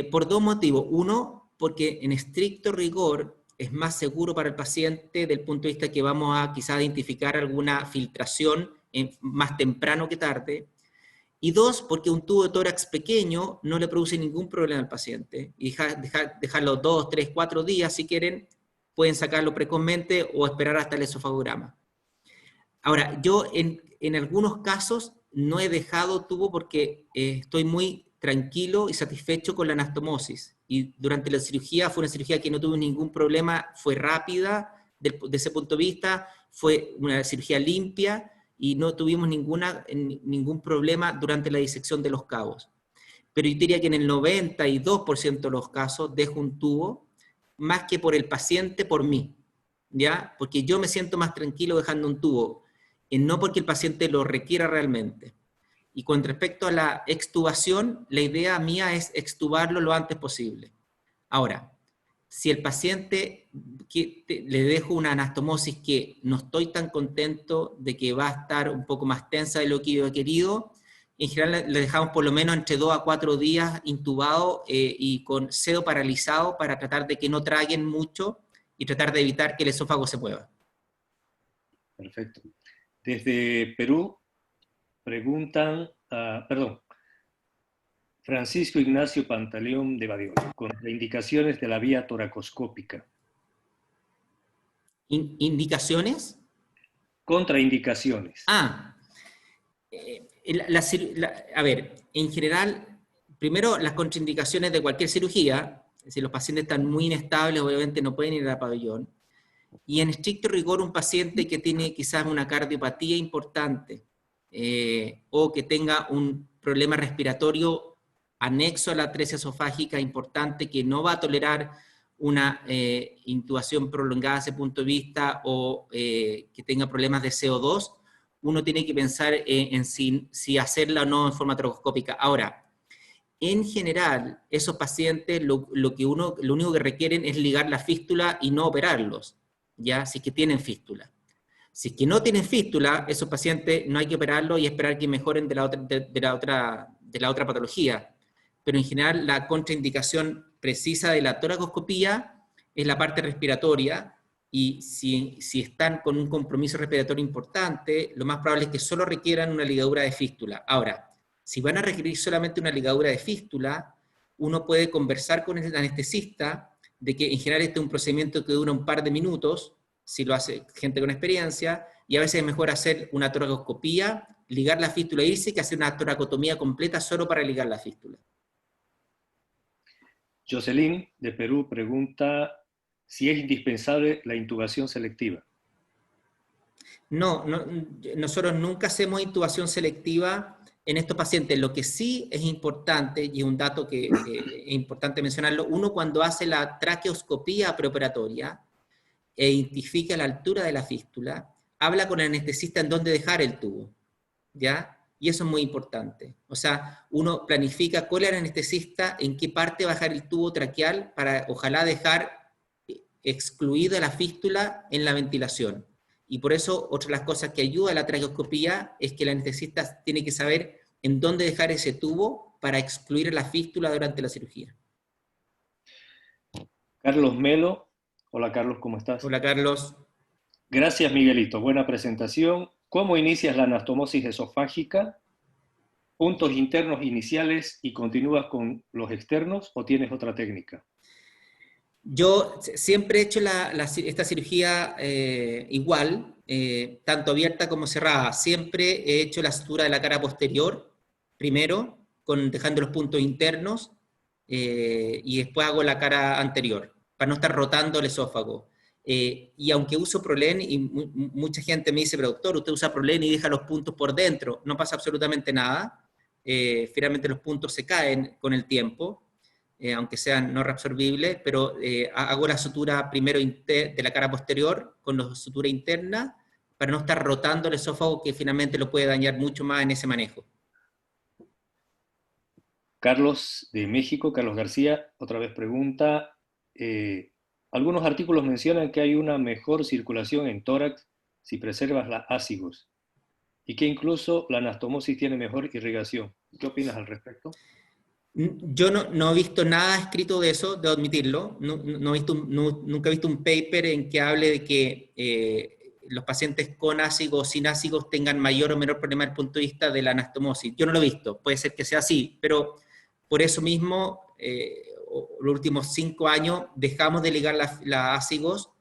Por 2 motivos. Uno, porque en estricto rigor es más seguro para el paciente del punto de vista que vamos a quizás identificar alguna filtración más temprano que tarde. Y 2, porque un tubo de tórax pequeño no le produce ningún problema al paciente. Y dejarlo 2, 3, 4 días, si quieren, pueden sacarlo precozmente o esperar hasta el esofagograma. Ahora, yo en algunos casos no he dejado tubo porque estoy muy tranquilo y satisfecho con la anastomosis. Y durante la cirugía fue una cirugía que no tuve ningún problema, fue rápida de ese punto de vista, fue una cirugía limpia y no tuvimos ningún problema durante la disección de los cabos. Pero yo diría que en el 92% de los casos dejo un tubo, más que por el paciente, por mí, ¿ya? Porque yo me siento más tranquilo dejando un tubo, no porque el paciente lo requiera realmente. Y con respecto a la extubación, la idea mía es extubarlo lo antes posible. Ahora, si el paciente le dejo una anastomosis que no estoy tan contento de que va a estar un poco más tensa de lo que yo he querido, en general le dejamos por lo menos entre 2 a 4 días intubado y con sedo paralizado para tratar de que no traguen mucho y tratar de evitar que el esófago se mueva. Perfecto. Desde Perú preguntan, Francisco Ignacio Pantaleón de Badiola, contraindicaciones de la vía toracoscópica. ¿Indicaciones? Contraindicaciones. A ver, en general, primero las contraindicaciones de cualquier cirugía, si los pacientes están muy inestables, obviamente no pueden ir al pabellón, y en estricto rigor un paciente que tiene quizás una cardiopatía importante, o que tenga un problema respiratorio anexo a la atresia esofágica importante, que no va a tolerar una intubación prolongada desde ese punto de vista, o que tenga problemas de CO2, uno tiene que pensar en si hacerla o no en forma tracoscópica. Ahora, en general, esos pacientes lo único que requieren es ligar la fístula y no operarlos, ¿ya? Si es que tienen fístula. Si es que no tienen fístula, esos pacientes no hay que operarlos y esperar que mejoren de la otra patología. pero en general la contraindicación precisa de la toracoscopía es la parte respiratoria, y si están con un compromiso respiratorio importante, lo más probable es que solo requieran una ligadura de fístula. Ahora, si van a requerir solamente una ligadura de fístula, uno puede conversar con el anestesista de que en general este es un procedimiento que dura un par de minutos, si lo hace gente con experiencia, y a veces es mejor hacer una toracoscopía, ligar la fístula e irse, que hacer una toracotomía completa solo para ligar la fístula. Jocelyn, de Perú, pregunta si es indispensable la intubación selectiva. No, nosotros nunca hacemos intubación selectiva en estos pacientes. Lo que sí es importante, y un dato que es importante mencionarlo, uno cuando hace la traqueoscopía preoperatoria e identifica la altura de la fístula, habla con el anestesista en dónde dejar el tubo, ¿ya? Y eso es muy importante. O sea, uno planifica con el anestesista en qué parte va a dejar el tubo traqueal para ojalá dejar excluida la fístula en la ventilación. Y por eso, otra de las cosas que ayuda a la traqueoscopía es que el anestesista tiene que saber en dónde dejar ese tubo para excluir la fístula durante la cirugía. Carlos Melo. Hola Carlos, ¿cómo estás? Hola Carlos. Gracias Miguelito, buena presentación. ¿Cómo inicias la anastomosis esofágica? ¿Puntos internos iniciales y continúas con los externos o tienes otra técnica? Yo siempre he hecho esta cirugía igual, tanto abierta como cerrada. Siempre he hecho la sutura de la cara posterior, primero, dejando los puntos internos, y después hago la cara anterior, para no estar rotando el esófago. Y aunque uso Prolene, y mucha gente me dice, pero doctor, usted usa Prolene y deja los puntos por dentro, no pasa absolutamente nada. Finalmente los puntos se caen con el tiempo. Aunque sean no reabsorbibles, pero hago la sutura primero de la cara posterior con la sutura interna para no estar rotando el esófago, que finalmente lo puede dañar mucho más en ese manejo. Carlos de México, Carlos García, otra vez pregunta, algunos artículos mencionan que hay una mejor circulación en tórax si preservas la ácigos y que incluso la anastomosis tiene mejor irrigación. ¿Qué opinas al respecto? Yo no he visto nada escrito de eso, debo admitirlo. Nunca he visto un paper en que hable de que los pacientes con ácidos o sin ácidos tengan mayor o menor problema desde el punto de vista de la anastomosis. Yo no lo he visto, puede ser que sea así, pero por eso mismo, los últimos 5 años dejamos de ligar la ácidos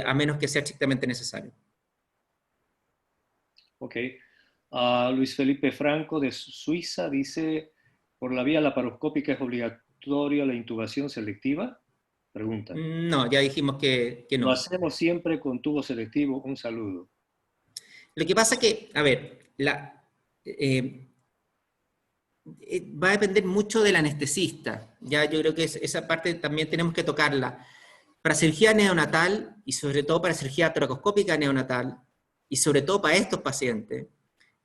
a menos que sea estrictamente necesario. Ok. Luis Felipe Franco de Suiza dice, ¿por la vía laparoscópica es obligatoria la intubación selectiva? Pregunta. No, ya dijimos que no. Lo hacemos siempre con tubo selectivo. Un saludo. Lo que pasa es que, a ver, va a depender mucho del anestesista. Ya yo creo que esa parte también tenemos que tocarla. Para cirugía neonatal, y sobre todo para cirugía toracoscópica neonatal, y sobre todo para estos pacientes,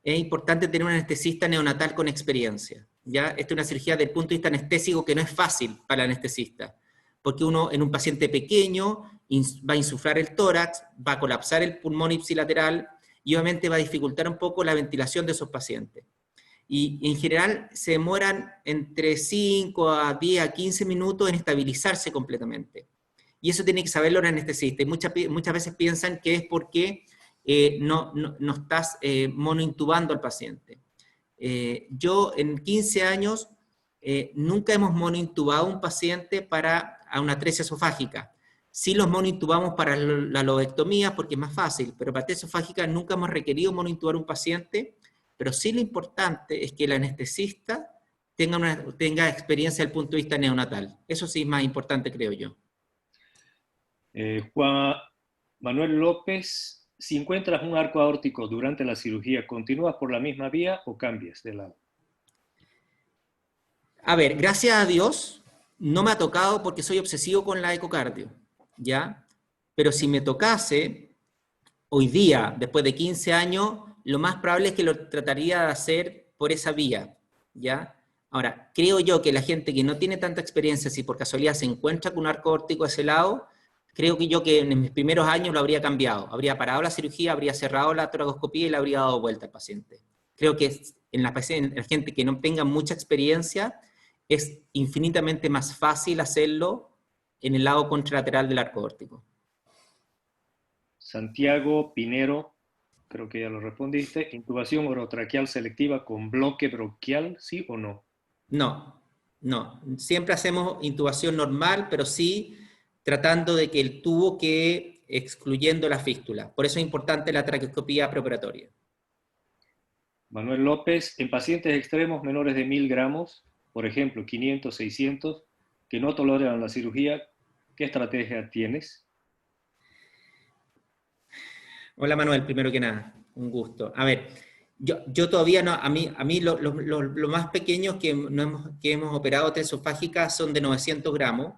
es importante tener un anestesista neonatal con experiencia. ¿Ya? Esta es una cirugía desde el punto de vista anestésico que no es fácil para el anestesista, porque uno en un paciente pequeño va a insuflar el tórax, va a colapsar el pulmón ipsilateral y obviamente va a dificultar un poco la ventilación de esos pacientes. Y en general se demoran entre 5 a 10 a 15 minutos en estabilizarse completamente. Y eso tiene que saberlo el anestesista. Y muchas veces piensan que es porque no estás monointubando al paciente. Yo en 15 años nunca hemos monointubado a un paciente para una atresia esofágica. Sí los monointubamos para la lobectomía porque es más fácil, pero para atresia esofágica nunca hemos requerido monointubar a un paciente, pero sí lo importante es que el anestesista tenga experiencia desde el punto de vista neonatal. Eso sí es más importante, creo yo. Juan Manuel López, si encuentras un arco aórtico durante la cirugía, ¿continúas por la misma vía o cambias de lado? A ver, gracias a Dios, no me ha tocado porque soy obsesivo con la ecocardio, ¿ya? Pero si me tocase, hoy día, después de 15 años, lo más probable es que lo trataría de hacer por esa vía, ¿ya? Ahora, creo yo que la gente que no tiene tanta experiencia, si por casualidad se encuentra con un arco aórtico a ese lado, creo que yo que en mis primeros años lo habría cambiado. Habría parado la cirugía, habría cerrado la toracoscopía y le habría dado vuelta al paciente. Creo que en la gente que no tenga mucha experiencia, es infinitamente más fácil hacerlo en el lado contralateral del arco órtico. Santiago Pinero, creo que ya lo respondiste. ¿Intubación orotraqueal selectiva con bloque bronquial, sí o no? No, no. Siempre hacemos intubación normal, pero sí tratando de que el tubo quede excluyendo la fístula. Por eso es importante la traqueoscopía preoperatoria. Manuel López, en pacientes extremos menores de 1000 gramos, por ejemplo, 500, 600, que no toleran la cirugía, ¿qué estrategia tienes? Hola Manuel, primero que nada, un gusto. A ver, yo todavía no, a mí lo más pequeños que hemos operado esofágica son de 900 gramos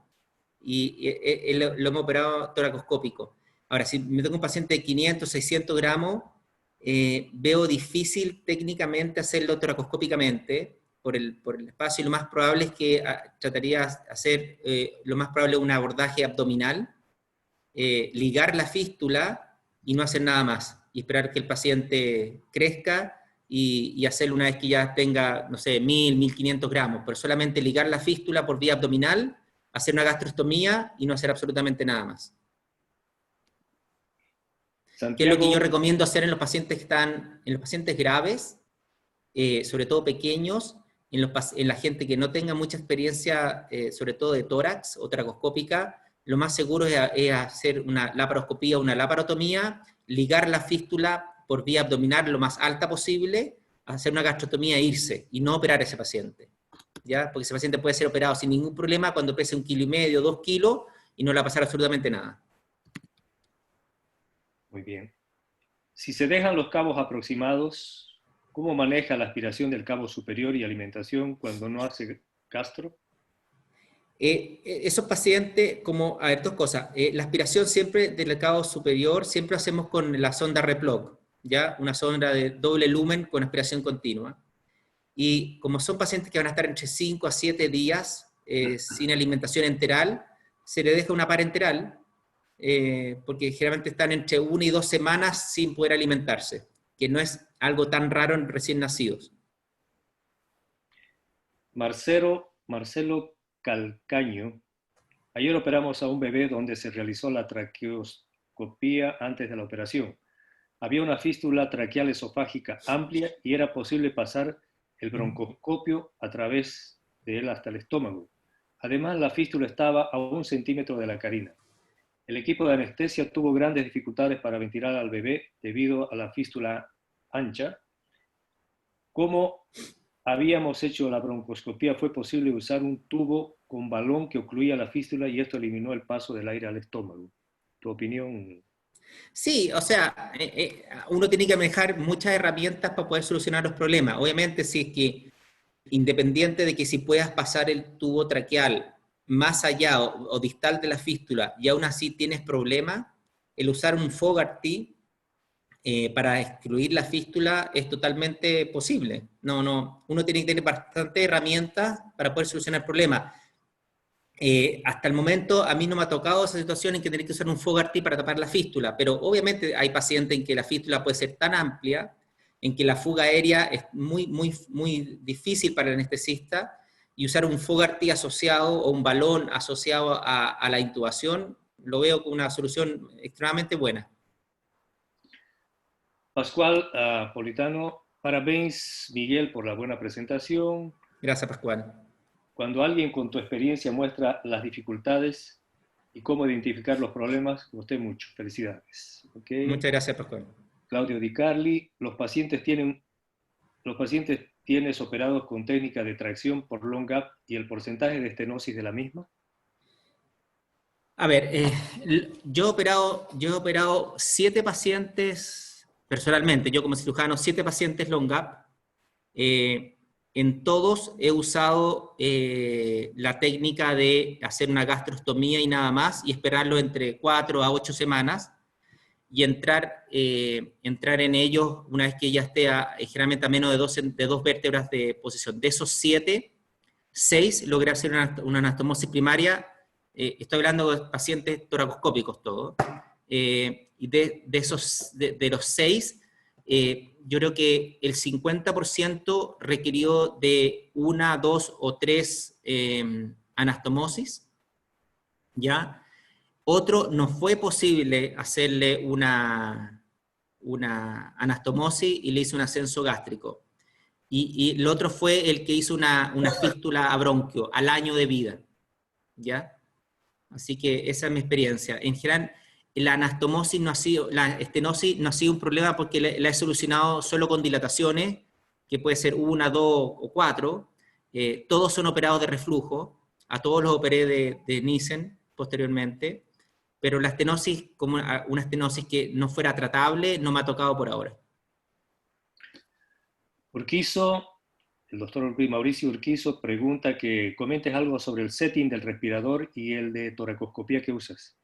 y lo hemos operado toracoscópico. Ahora, si me tengo un paciente de 500, 600 gramos, veo difícil técnicamente hacerlo toracoscópicamente por el espacio y lo más probable es que trataría de hacer, lo más probable un abordaje abdominal, ligar la fístula y no hacer nada más, y esperar que el paciente crezca y hacerlo una vez que ya tenga, no sé, 1000, 1500 gramos, pero solamente ligar la fístula por vía abdominal, hacer una gastrostomía y no hacer absolutamente nada más. Santiago, ¿Qué es lo que yo recomiendo hacer en los pacientes que están, en los pacientes graves, sobre todo pequeños, en la gente que no tenga mucha experiencia, sobre todo de tórax o tracoscópica, lo más seguro es hacer una laparoscopía o una laparotomía, ligar la fístula por vía abdominal lo más alta posible, hacer una gastrostomía e irse, y no operar a ese paciente, ¿ya? Porque ese paciente puede ser operado sin ningún problema cuando pese 1,5 kg, 2 kilos, y no le va a pasar absolutamente nada. muy bien. Si se dejan los cabos aproximados, ¿cómo maneja la aspiración del cabo superior y alimentación cuando no hace gastro? Esos pacientes, a ver, dos cosas. La aspiración siempre del cabo superior, siempre hacemos con la sonda Replug, ¿ya? Una sonda de doble lumen con aspiración continua. Y como son pacientes que van a estar entre 5 a 7 días sin alimentación enteral, se le deja una parenteral, porque generalmente están entre 1 y 2 semanas sin poder alimentarse, que no es algo tan raro en recién nacidos. Marcelo Calcaño, ayer operamos a un bebé donde se realizó la traqueoscopía antes de la operación. Había una fístula traqueal esofágica amplia y era posible pasar el broncoscopio a través de él hasta el estómago. Además, la fístula estaba a 1 centímetro de la carina. El equipo de anestesia tuvo grandes dificultades para ventilar al bebé debido a la fístula ancha. ¿Cómo habíamos hecho la broncoscopía? Fue posible usar un tubo con balón que ocluía la fístula y esto eliminó el paso del aire al estómago. ¿Tu opinión? Sí, o sea, uno tiene que manejar muchas herramientas para poder solucionar los problemas. Obviamente, si es que, independiente de que si puedas pasar el tubo traqueal más allá o distal de la fístula y aún así tienes problemas, el usar un Fogarty para excluir la fístula es totalmente posible. Uno tiene que tener bastantes herramientas para poder solucionar problemas. Hasta el momento a mí no me ha tocado esa situación en que tener que usar un Fogarty para tapar la fístula, pero obviamente hay pacientes en que la fístula puede ser tan amplia, en que la fuga aérea es muy difícil para el anestesista, y usar un Fogarty asociado o un balón asociado a la intubación, lo veo como una solución extremadamente buena. Pascual Politano, parabéns Miguel por la buena presentación. Gracias, Pascual. Cuando alguien con tu experiencia muestra las dificultades y cómo identificar los problemas, gusté mucho. Felicidades. ¿Okay? Muchas gracias, Pascual. Claudio Di Carli, los pacientes tienes operados con técnica de tracción por long gap y el porcentaje de estenosis de la misma. A ver, yo he operado 7 pacientes, personalmente, yo como cirujano, 7 pacientes long gap. En todos he usado la técnica de hacer una gastrostomía y nada más, y esperarlo entre 4 a 8 semanas, y entrar en ellos una vez que ya esté generalmente a menos de 2 vértebras de posición. De esos 7, 6 logré hacer una anastomosis primaria. Estoy hablando de pacientes toracoscópicos todos, y de los 6, yo creo que el 50% requirió de 1, 2 o 3 anastomosis, ¿ya? Otro, no fue posible hacerle una anastomosis y le hizo un ascenso gástrico. Y el otro fue el que hizo una fístula a bronquio al año de vida, ¿ya? Así que esa es mi experiencia. En general, la anastomosis no ha sido, la estenosis no ha sido un problema porque la he solucionado solo con dilataciones, que puede ser 1, 2 o 4. Todos son operados de reflujo. A todos los operé de Nissen posteriormente. Pero la estenosis, como una estenosis que no fuera tratable, no me ha tocado por ahora. Urquizo, el doctor Mauricio Urquizo pregunta que comentes algo sobre el setting del respirador y el de toracoscopía que usas.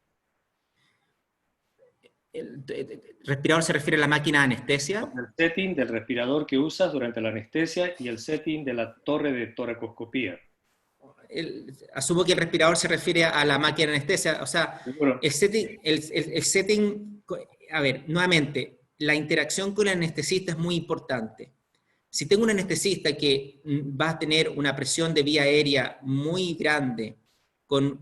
¿El respirador se refiere a la máquina de anestesia? El setting del respirador que usas durante la anestesia y el setting de la torre de toracoscopía. Asumo que el respirador se refiere a la máquina de anestesia. O sea, ¿Seguro? el setting, a ver, nuevamente, la interacción con el anestesista es muy importante. Si tengo un anestesista que va a tener una presión de vía aérea muy grande, con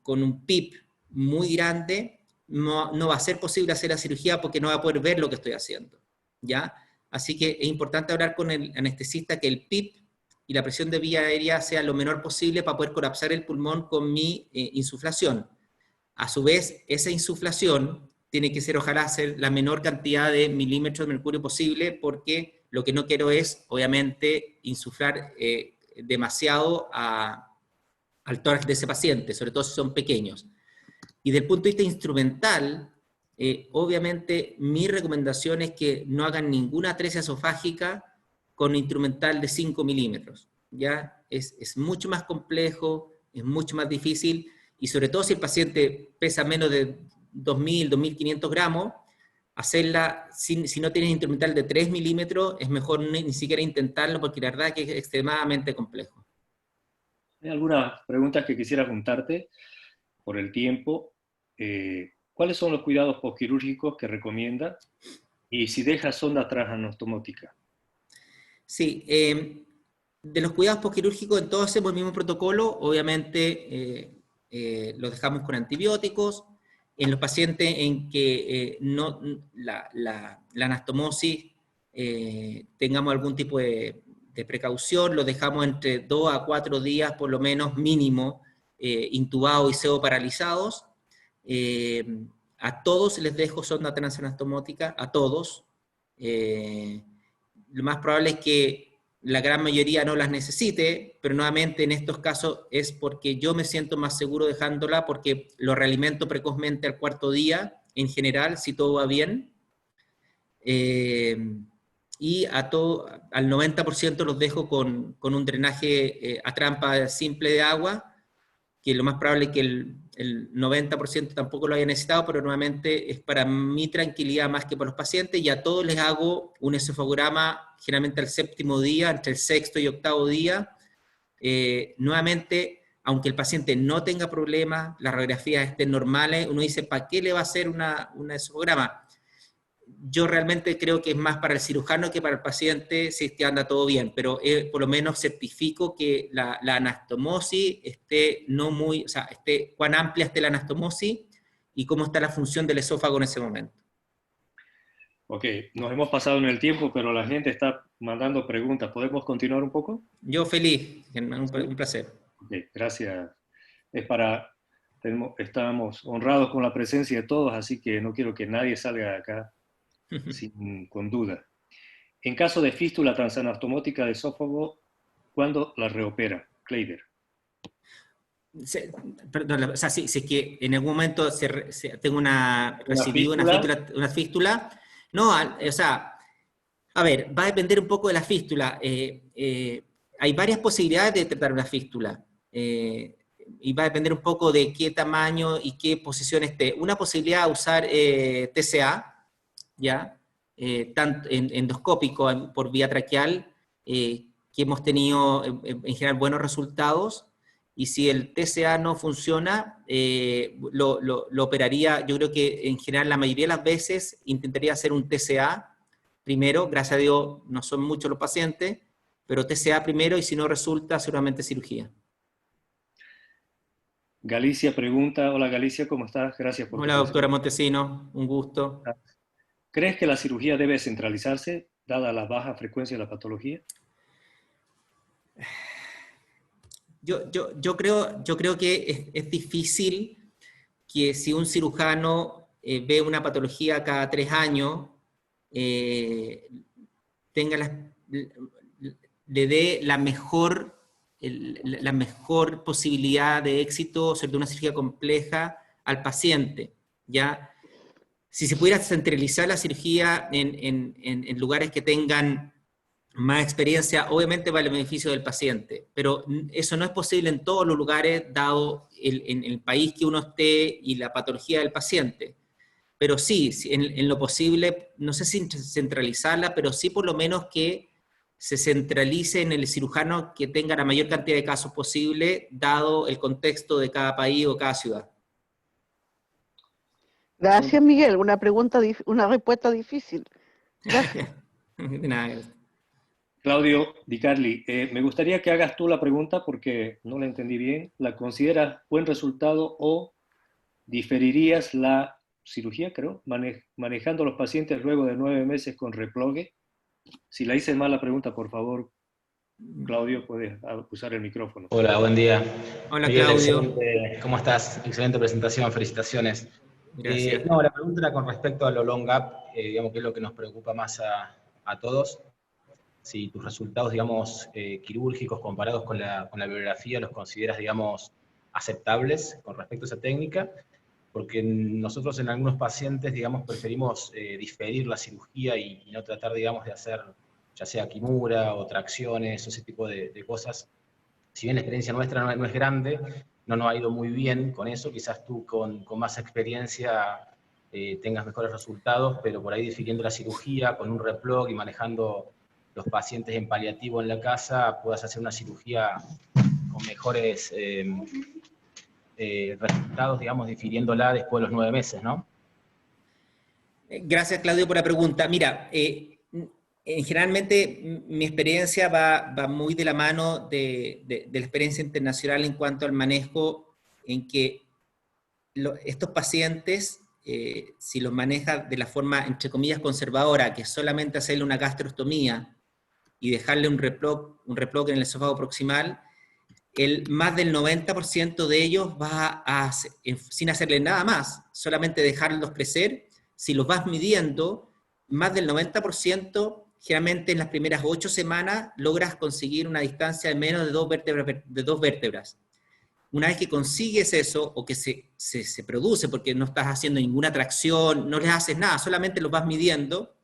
un PIP muy grande, no va a ser posible hacer la cirugía porque no va a poder ver lo que estoy haciendo, ¿ya? Así que es importante hablar con el anestesista que el PIP y la presión de vía aérea sea lo menor posible para poder colapsar el pulmón con mi insuflación. A su vez, esa insuflación tiene que ser, ojalá, ser la menor cantidad de milímetros de mercurio posible, porque lo que no quiero es, obviamente, insuflar demasiado al tórax de ese paciente, sobre todo si son pequeños. Y desde el punto de vista instrumental, obviamente, mi recomendación es que no hagan ninguna atresia esofágica con un instrumental de 5 milímetros. ¿Ya? Es mucho más complejo, es mucho más difícil, y sobre todo si el paciente pesa menos de 2.000, 2.500 gramos, hacerla, si no tienes instrumental de 3 milímetros, es mejor ni siquiera intentarlo, porque la verdad que es extremadamente complejo. Hay algunas preguntas que quisiera juntarte por el tiempo. ¿Cuáles son los cuidados postquirúrgicos que recomienda? Y si deja sonda transanastomotica. Sí, de los cuidados postquirúrgicos, en todos hacemos el mismo protocolo. Obviamente los dejamos con antibióticos. En los pacientes en que la anastomosis tengamos algún tipo de precaución, los dejamos entre 2 a 4 días por lo menos mínimo, intubados y pseudoparalizados. A todos les dejo sonda transanastomotica, a todos. Lo más probable es que la gran mayoría no las necesite, pero nuevamente en estos casos es porque yo me siento más seguro dejándola, porque lo realimento precozmente al 4.º día, en general, si todo va bien. Y al 90% los dejo con un drenaje a trampa simple de agua, que lo más probable es que el 90% tampoco lo haya necesitado, pero nuevamente es para mi tranquilidad más que para los pacientes, y a todos les hago un esofagograma generalmente al 7.º día, entre el 6.º y 8.º día. Nuevamente, aunque el paciente no tenga problemas, las radiografías estén normales, uno dice, ¿para qué le va a hacer un esofagograma? Yo realmente creo que es más para el cirujano que para el paciente si es que anda todo bien, pero por lo menos certifico que la anastomosis esté cuán amplia esté la anastomosis y cómo está la función del esófago en ese momento. Ok, nos hemos pasado en el tiempo, pero la gente está mandando preguntas. ¿Podemos continuar un poco? Yo feliz, un placer. Ok, gracias. Estamos honrados con la presencia de todos, así que no quiero que nadie salga de acá con duda. En caso de fístula transanastomotica de esófago, ¿cuándo la reopera? Kleider. Perdón, si es que en algún momento tengo recibido una fístula, no, a ver, va a depender un poco de la fístula. Hay varias posibilidades de tratar una fístula, y va a depender un poco de qué tamaño y qué posición esté. Una posibilidad es usar TCA, ¿ya? Tanto endoscópico por vía traqueal, que hemos tenido en general buenos resultados, y si el TCA no funciona, lo operaría. Yo creo que en general la mayoría de las veces intentaría hacer un TCA primero, gracias a Dios no son muchos los pacientes, pero TCA primero, y si no resulta, seguramente cirugía. Galicia pregunta, hola Galicia, ¿cómo estás? Gracias por tu Hola, doctora presencia. Montesino, un gusto. ¿Crees que la cirugía debe centralizarse, dada la baja frecuencia de la patología? Yo creo que es difícil que si un cirujano ve una patología cada 3 años, eh, tenga le dé la mejor posibilidad de éxito sobre una cirugía compleja al paciente, ¿ya? Si se pudiera centralizar la cirugía en lugares que tengan más experiencia, obviamente va al beneficio del paciente, pero eso no es posible en todos los lugares, dado en el país que uno esté y la patología del paciente. Pero sí, en lo posible, no sé si centralizarla, pero sí por lo menos que se centralice en el cirujano que tenga la mayor cantidad de casos posible, dado el contexto de cada país o cada ciudad. Gracias, Miguel. Una respuesta difícil. Gracias. De nada. Claudio Di Carli, me gustaría que hagas tú la pregunta porque no la entendí bien. ¿La consideras buen resultado o diferirías la cirugía, creo, manejando a los pacientes luego de 9 meses con replogue? Si la hice mal la pregunta, por favor, Claudio, puedes usar el micrófono. Hola, buen día. Hola, Miguel, Claudio. excelente. ¿Cómo estás? Excelente presentación, felicitaciones. Gracias. No, la pregunta era con respecto a lo long gap, digamos que es lo que nos preocupa más a todos. Si tus resultados, digamos, quirúrgicos comparados con la bibliografía los consideras, digamos, aceptables con respecto a esa técnica, porque nosotros en algunos pacientes, digamos, preferimos diferir la cirugía y no tratar, digamos, de hacer ya sea Kimura o tracciones o ese tipo de cosas. Si bien la experiencia nuestra no es grande, no nos ha ido muy bien con eso, quizás tú con más experiencia tengas mejores resultados, pero por ahí difiriendo la cirugía con un replog y manejando los pacientes en paliativo en la casa, puedas hacer una cirugía con mejores resultados, digamos, difiriéndola después de los 9 meses, ¿no? Gracias, Claudio, por la pregunta. Mira, generalmente mi experiencia va muy de la mano de la experiencia internacional en cuanto al manejo, en que estos pacientes, si los maneja de la forma, entre comillas, conservadora, que es solamente hacerle una gastrostomía y dejarle un replog en el esófago proximal, más del 90% de ellos va sin hacerle nada más, solamente dejarlos crecer. Si los vas midiendo, más del 90%, generalmente en las primeras 8 semanas, logras conseguir una distancia de menos de 2 vértebras. Una vez que consigues eso, o que se produce, porque no estás haciendo ninguna tracción, no les haces nada, solamente los vas midiendo,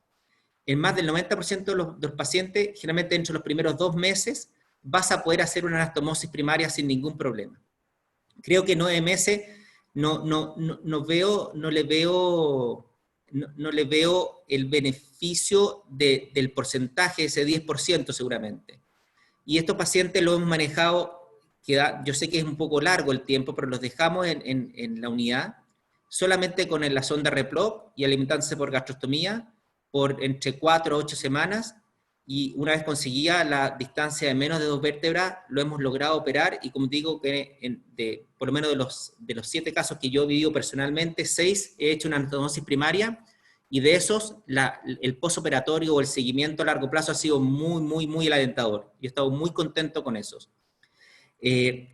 en más del 90% de los pacientes, generalmente dentro de los primeros 2 meses, vas a poder hacer una anastomosis primaria sin ningún problema. Creo que 9 meses no le veo el beneficio del porcentaje, ese 10% seguramente. Y estos pacientes lo hemos manejado, yo sé que es un poco largo el tiempo, pero los dejamos en la unidad, solamente con la sonda replog y alimentándose por gastrostomía, por entre 4 a 8 semanas, y una vez conseguía la distancia de menos de 2 vértebras, lo hemos logrado operar, y como digo, que por lo menos de los 7 casos que yo he vivido personalmente, 6 he hecho una anastomosis primaria, y de esos, el postoperatorio o el seguimiento a largo plazo ha sido muy alentador. Yo he estado muy contento con esos.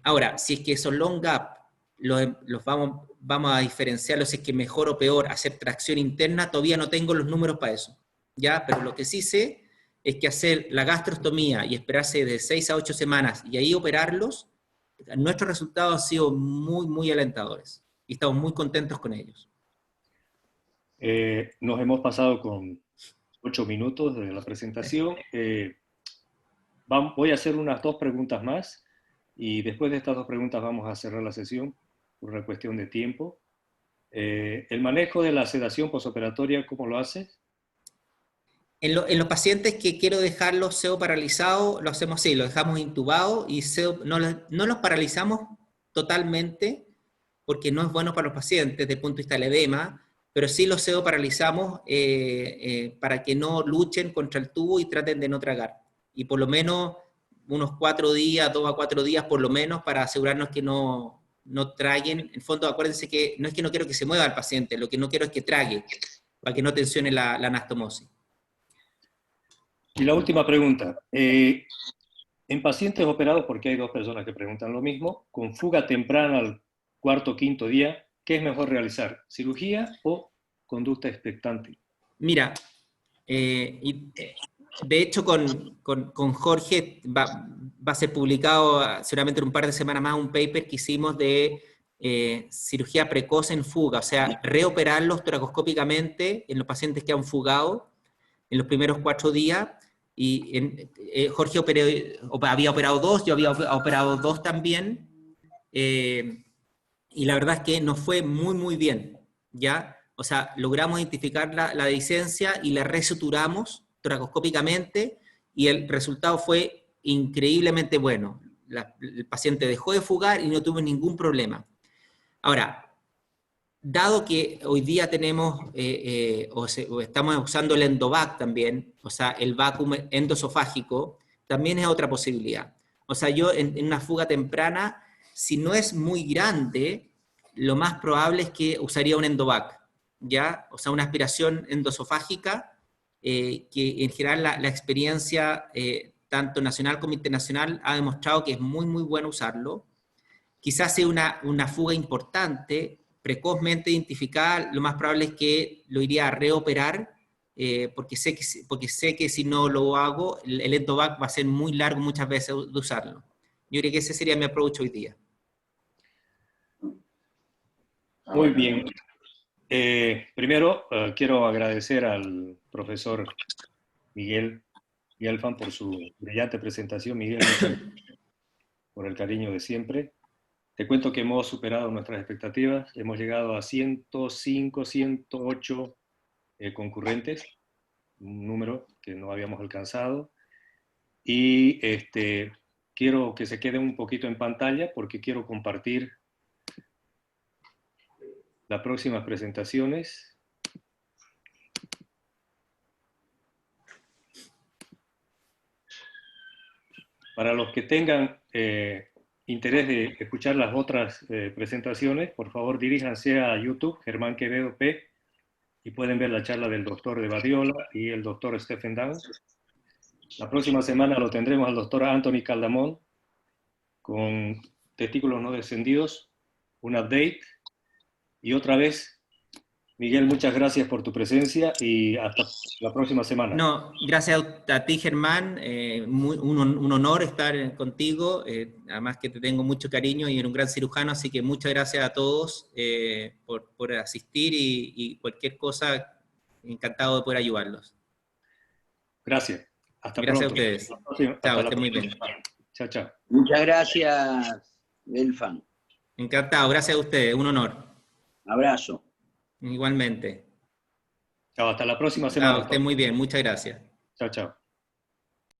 Ahora, si es que esos long gap los vamos a diferenciarlos, si es que mejor o peor hacer tracción interna, todavía no tengo los números para eso, ¿ya? Pero lo que sí sé es que hacer la gastrostomía y esperarse de 6 a 8 semanas y ahí operarlos, nuestros resultados han sido muy alentadores y estamos muy contentos con ellos. Nos hemos pasado con 8 minutos de la presentación. Voy a hacer unas 2 preguntas más y después de estas 2 preguntas vamos a cerrar la sesión por una cuestión de tiempo. El manejo de la sedación posoperatoria, ¿cómo lo haces? En los pacientes que quiero dejarlos pseudoparalizados, lo hacemos así, los dejamos intubados y no los paralizamos totalmente, porque no es bueno para los pacientes desde el punto de vista del edema, pero sí los pseudoparalizamos para que no luchen contra el tubo y traten de no tragar. Y por lo menos unos 4 días, 2 a 4 días por lo menos, para asegurarnos no traguen. En el fondo, acuérdense que no es que no quiero que se mueva el paciente, lo que no quiero es que trague, para que no tensione la anastomosis. Y la última pregunta. En pacientes operados, porque hay dos personas que preguntan lo mismo, con fuga temprana al cuarto o quinto día, ¿qué es mejor realizar? ¿Cirugía o conducta expectante? Mira, de hecho con Jorge va a ser publicado seguramente en un par de semanas más un paper que hicimos de cirugía precoz en fuga, o sea, reoperarlos toracoscópicamente en los pacientes que han fugado en los primeros 4 días. Y Jorge había operado 2, yo había operado 2 también, y la verdad es que nos fue muy, muy bien, ¿ya? O sea, logramos identificar la dehiscencia y la resuturamos toracoscópicamente, y el resultado fue increíblemente bueno. El paciente dejó de fugar y no tuvo ningún problema. Ahora, dado que hoy día tenemos, o estamos usando el endovac también, o sea, el vacuum endosofágico, también es otra posibilidad. O sea, yo en una fuga temprana, si no es muy grande, lo más probable es que usaría un endovac, ¿ya? O sea, una aspiración endosofágica, que en general la experiencia, tanto nacional como internacional, ha demostrado que es muy, muy bueno usarlo. Quizás sea una fuga importante, precozmente identificada, lo más probable es que lo iría a reoperar, porque sé que si no lo hago, el endovac va a ser muy largo muchas veces de usarlo. Yo creo que ese sería mi approach hoy día. Muy bien. Primero, quiero agradecer al profesor Miguel Gelfand por su brillante presentación. Miguel, muchas gracias por el cariño de siempre. Te cuento que hemos superado nuestras expectativas, hemos llegado a 105, 108 concurrentes, un número que no habíamos alcanzado, y quiero que se quede un poquito en pantalla porque quiero compartir las próximas presentaciones. Para los que tengan interés de escuchar las otras presentaciones, por favor diríjanse a YouTube, Germán Quevedo P, y pueden ver la charla del doctor de Badiola y el doctor Stephen Downs. La próxima semana lo tendremos al doctor Anthony Caldamón con testículos no descendidos, un update. Y otra vez, Miguel, muchas gracias por tu presencia y hasta la próxima semana. No, gracias a ti, Germán. Un honor estar contigo. Además que te tengo mucho cariño y eres un gran cirujano, así que muchas gracias a todos por asistir y cualquier cosa, encantado de poder ayudarlos. Gracias. Hasta gracias pronto. a ustedes. Chao, estén muy bien. Chao, chao. Muchas gracias, Gelfand. Encantado, gracias a ustedes, un honor. Abrazo. Igualmente. Chao, hasta la próxima semana. Chao, estén muy bien, muchas gracias. Chao, chao.